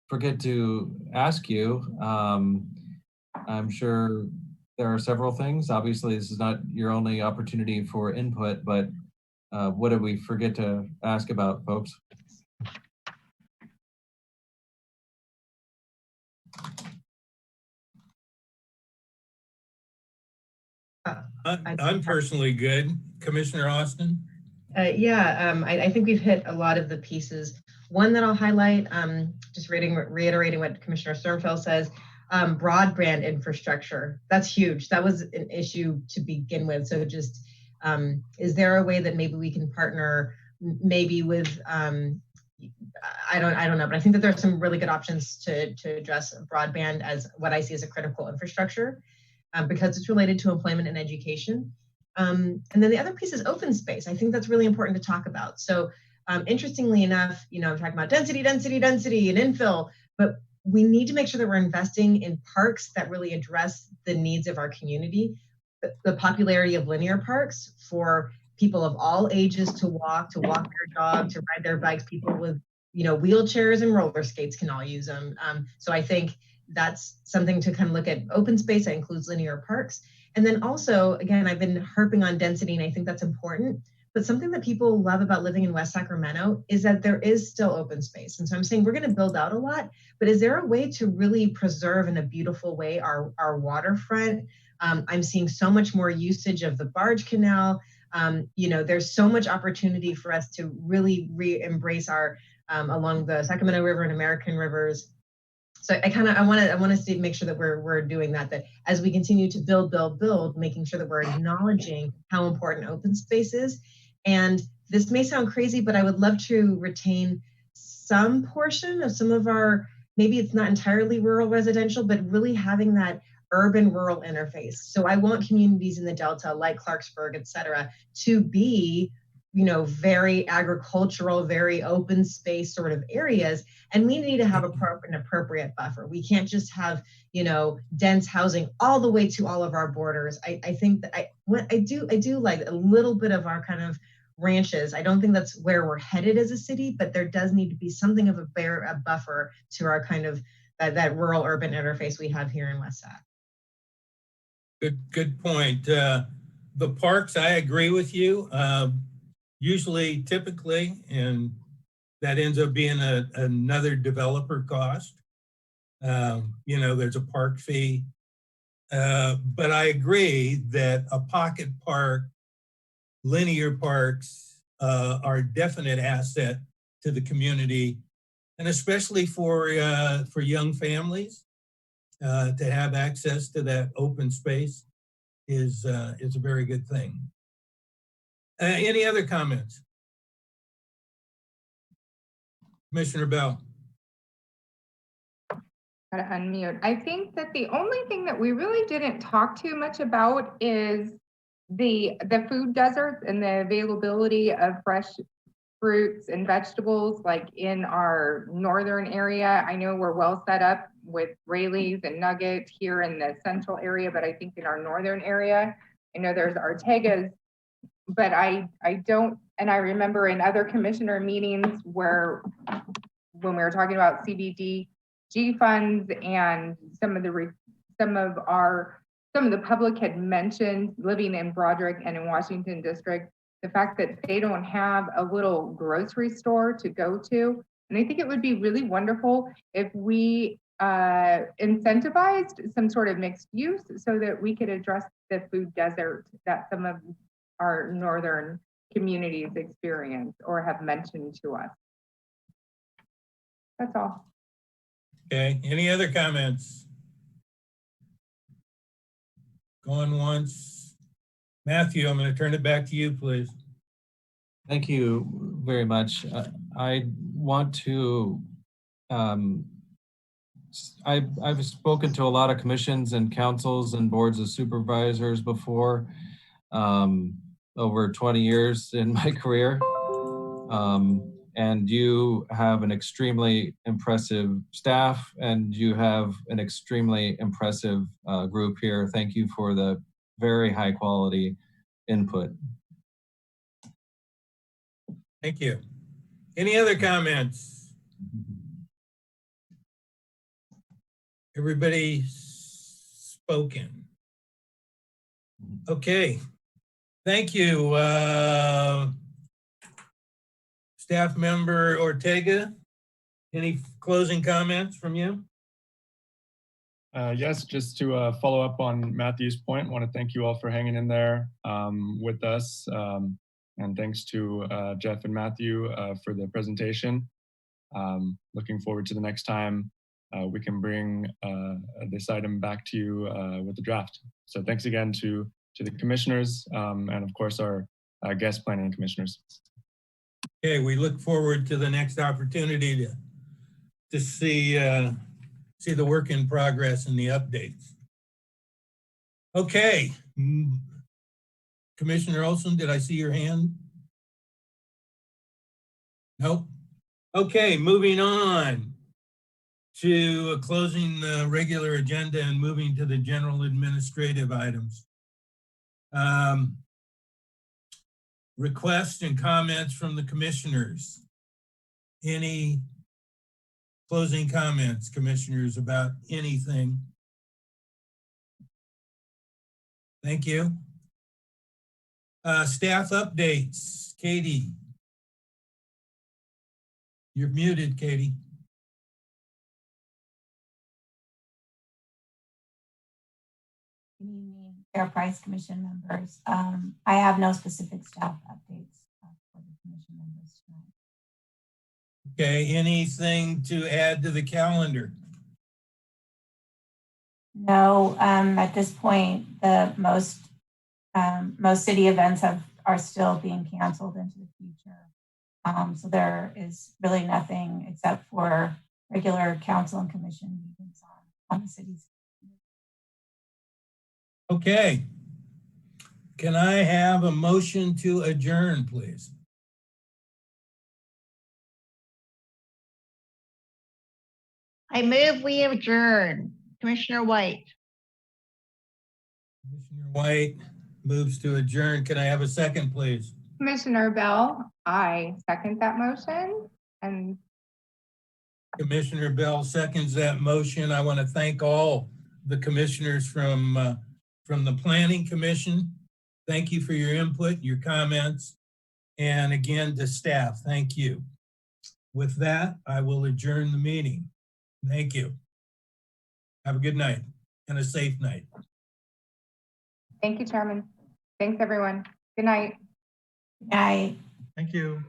forget to ask you? I'm sure there are several things. Obviously, this is not your only opportunity for input, but what did we forget to ask about, folks? I'm personally good. Commissioner Austin? I think we've hit a lot of the pieces. One that I'll highlight, just reiterating what Commissioner Sternfeld says, broadband infrastructure. That's huge. That was an issue to begin with. So just, is there a way that maybe we can partner maybe with, I don't know, but I think that there are some really good options to address broadband as what I see as a critical infrastructure. Because it's related to employment and education. And then the other piece is open space. I think that's really important to talk about. So interestingly enough, I'm talking about density and infill, but we need to make sure that we're investing in parks that really address the needs of our community. The popularity of linear parks for people of all ages to walk their dog, to ride their bikes, people with wheelchairs and roller skates can all use them. So I think that's something to kind of look at. Open space that includes linear parks. And then also, again, I've been harping on density, and I think that's important, But something that people love about living in West Sacramento is that there is still open space. And so I'm saying we're going to build out a lot, but is there a way to really preserve in a beautiful way our waterfront? I'm seeing so much more usage of the barge canal. You know, there's so much opportunity for us to really embrace our along the Sacramento River and American rivers. So I want to make sure that we're doing that as we continue to build, making sure that we're acknowledging how important open space is. And this may sound crazy, but I would love to retain some portion of some of our, maybe it's not entirely rural residential, but really having that urban rural interface. So I want communities in the Delta like Clarksburg, et cetera, to be, you know, very agricultural, very open space sort of areas. And we need to have an appropriate buffer. We can't just have, you know, dense housing all the way to all of our borders. I think that I do like a little bit of our kind of ranches. I don't think that's where we're headed as a city, but there does need to be something of a buffer to our kind of that rural urban interface we have here in West Sac. Good point. The parks, I agree with you. Usually, typically, and that ends up being another developer cost. You know, there's a park fee. But I agree that a pocket park, linear parks are a definite asset to the community, and especially for young families, to have access to that open space is a very good thing. Any other comments? Commissioner Bell. Gotta unmute. I think that the only thing that we really didn't talk too much about is the food deserts and the availability of fresh fruits and vegetables, like in our northern area. I know we're well set up with Rayleigh's and Nugget here in the central area, but I think in our northern area, I know there's Ortega's, but I don't, and I remember in other commissioner meetings when we were talking about CDBG funds and some of the public had mentioned living in Broderick and in Washington District, the fact that they don't have a little grocery store to go to. And I think it would be really wonderful if we incentivized some sort of mixed use so that we could address the food desert that some of our northern communities experience or have mentioned to us. That's all. Okay, any other comments? Going once. Matthew, I'm going to turn it back to you, please. Thank you very much. I want to, I've spoken to a lot of commissions and councils and boards of supervisors before, over 20 years in my career. And you have an extremely impressive staff and you have an extremely impressive group here. Thank you for the very high quality input. Thank you. Any other comments? Everybody spoken. Okay. Thank you. Staff member Ortega, any closing comments from you? Yes, just to follow up on Matthew's point, I want to thank you all for hanging in there with us. And thanks to Jeff and Matthew for the presentation. Looking forward to the next time we can bring this item back to you with the draft. So thanks again to the commissioners and of course our guest planning commissioners. Okay, we look forward to the next opportunity to see the work in progress and the updates. Okay, Commissioner Olson, did I see your hand? Nope. Okay, moving on to closing the regular agenda and moving to the general administrative items. Requests and comments from the commissioners. Any closing comments, commissioners, about anything? Thank you. Staff updates, Katie. You're muted, Katie. Good evening, Fair Price Commission members. I have no specific staff updates for the commission members tonight. Okay, anything to add to the calendar? No, at this point, the most city events are still being canceled into the future. So there is really nothing except for regular council and commission meetings on the city's. Okay. Can I have a motion to adjourn, please? I move we adjourn. Commissioner White. Commissioner White moves to adjourn. Can I have a second, please? Commissioner Bell, I second that motion. And Commissioner Bell seconds that motion. I want to thank all the commissioners from the Planning Commission. Thank you for your input, your comments. And again, to staff, thank you. With that, I will adjourn the meeting. Thank you. Have a good night and a safe night. thank you, Chairman. Thanks, everyone. Good night. Good night. Thank you.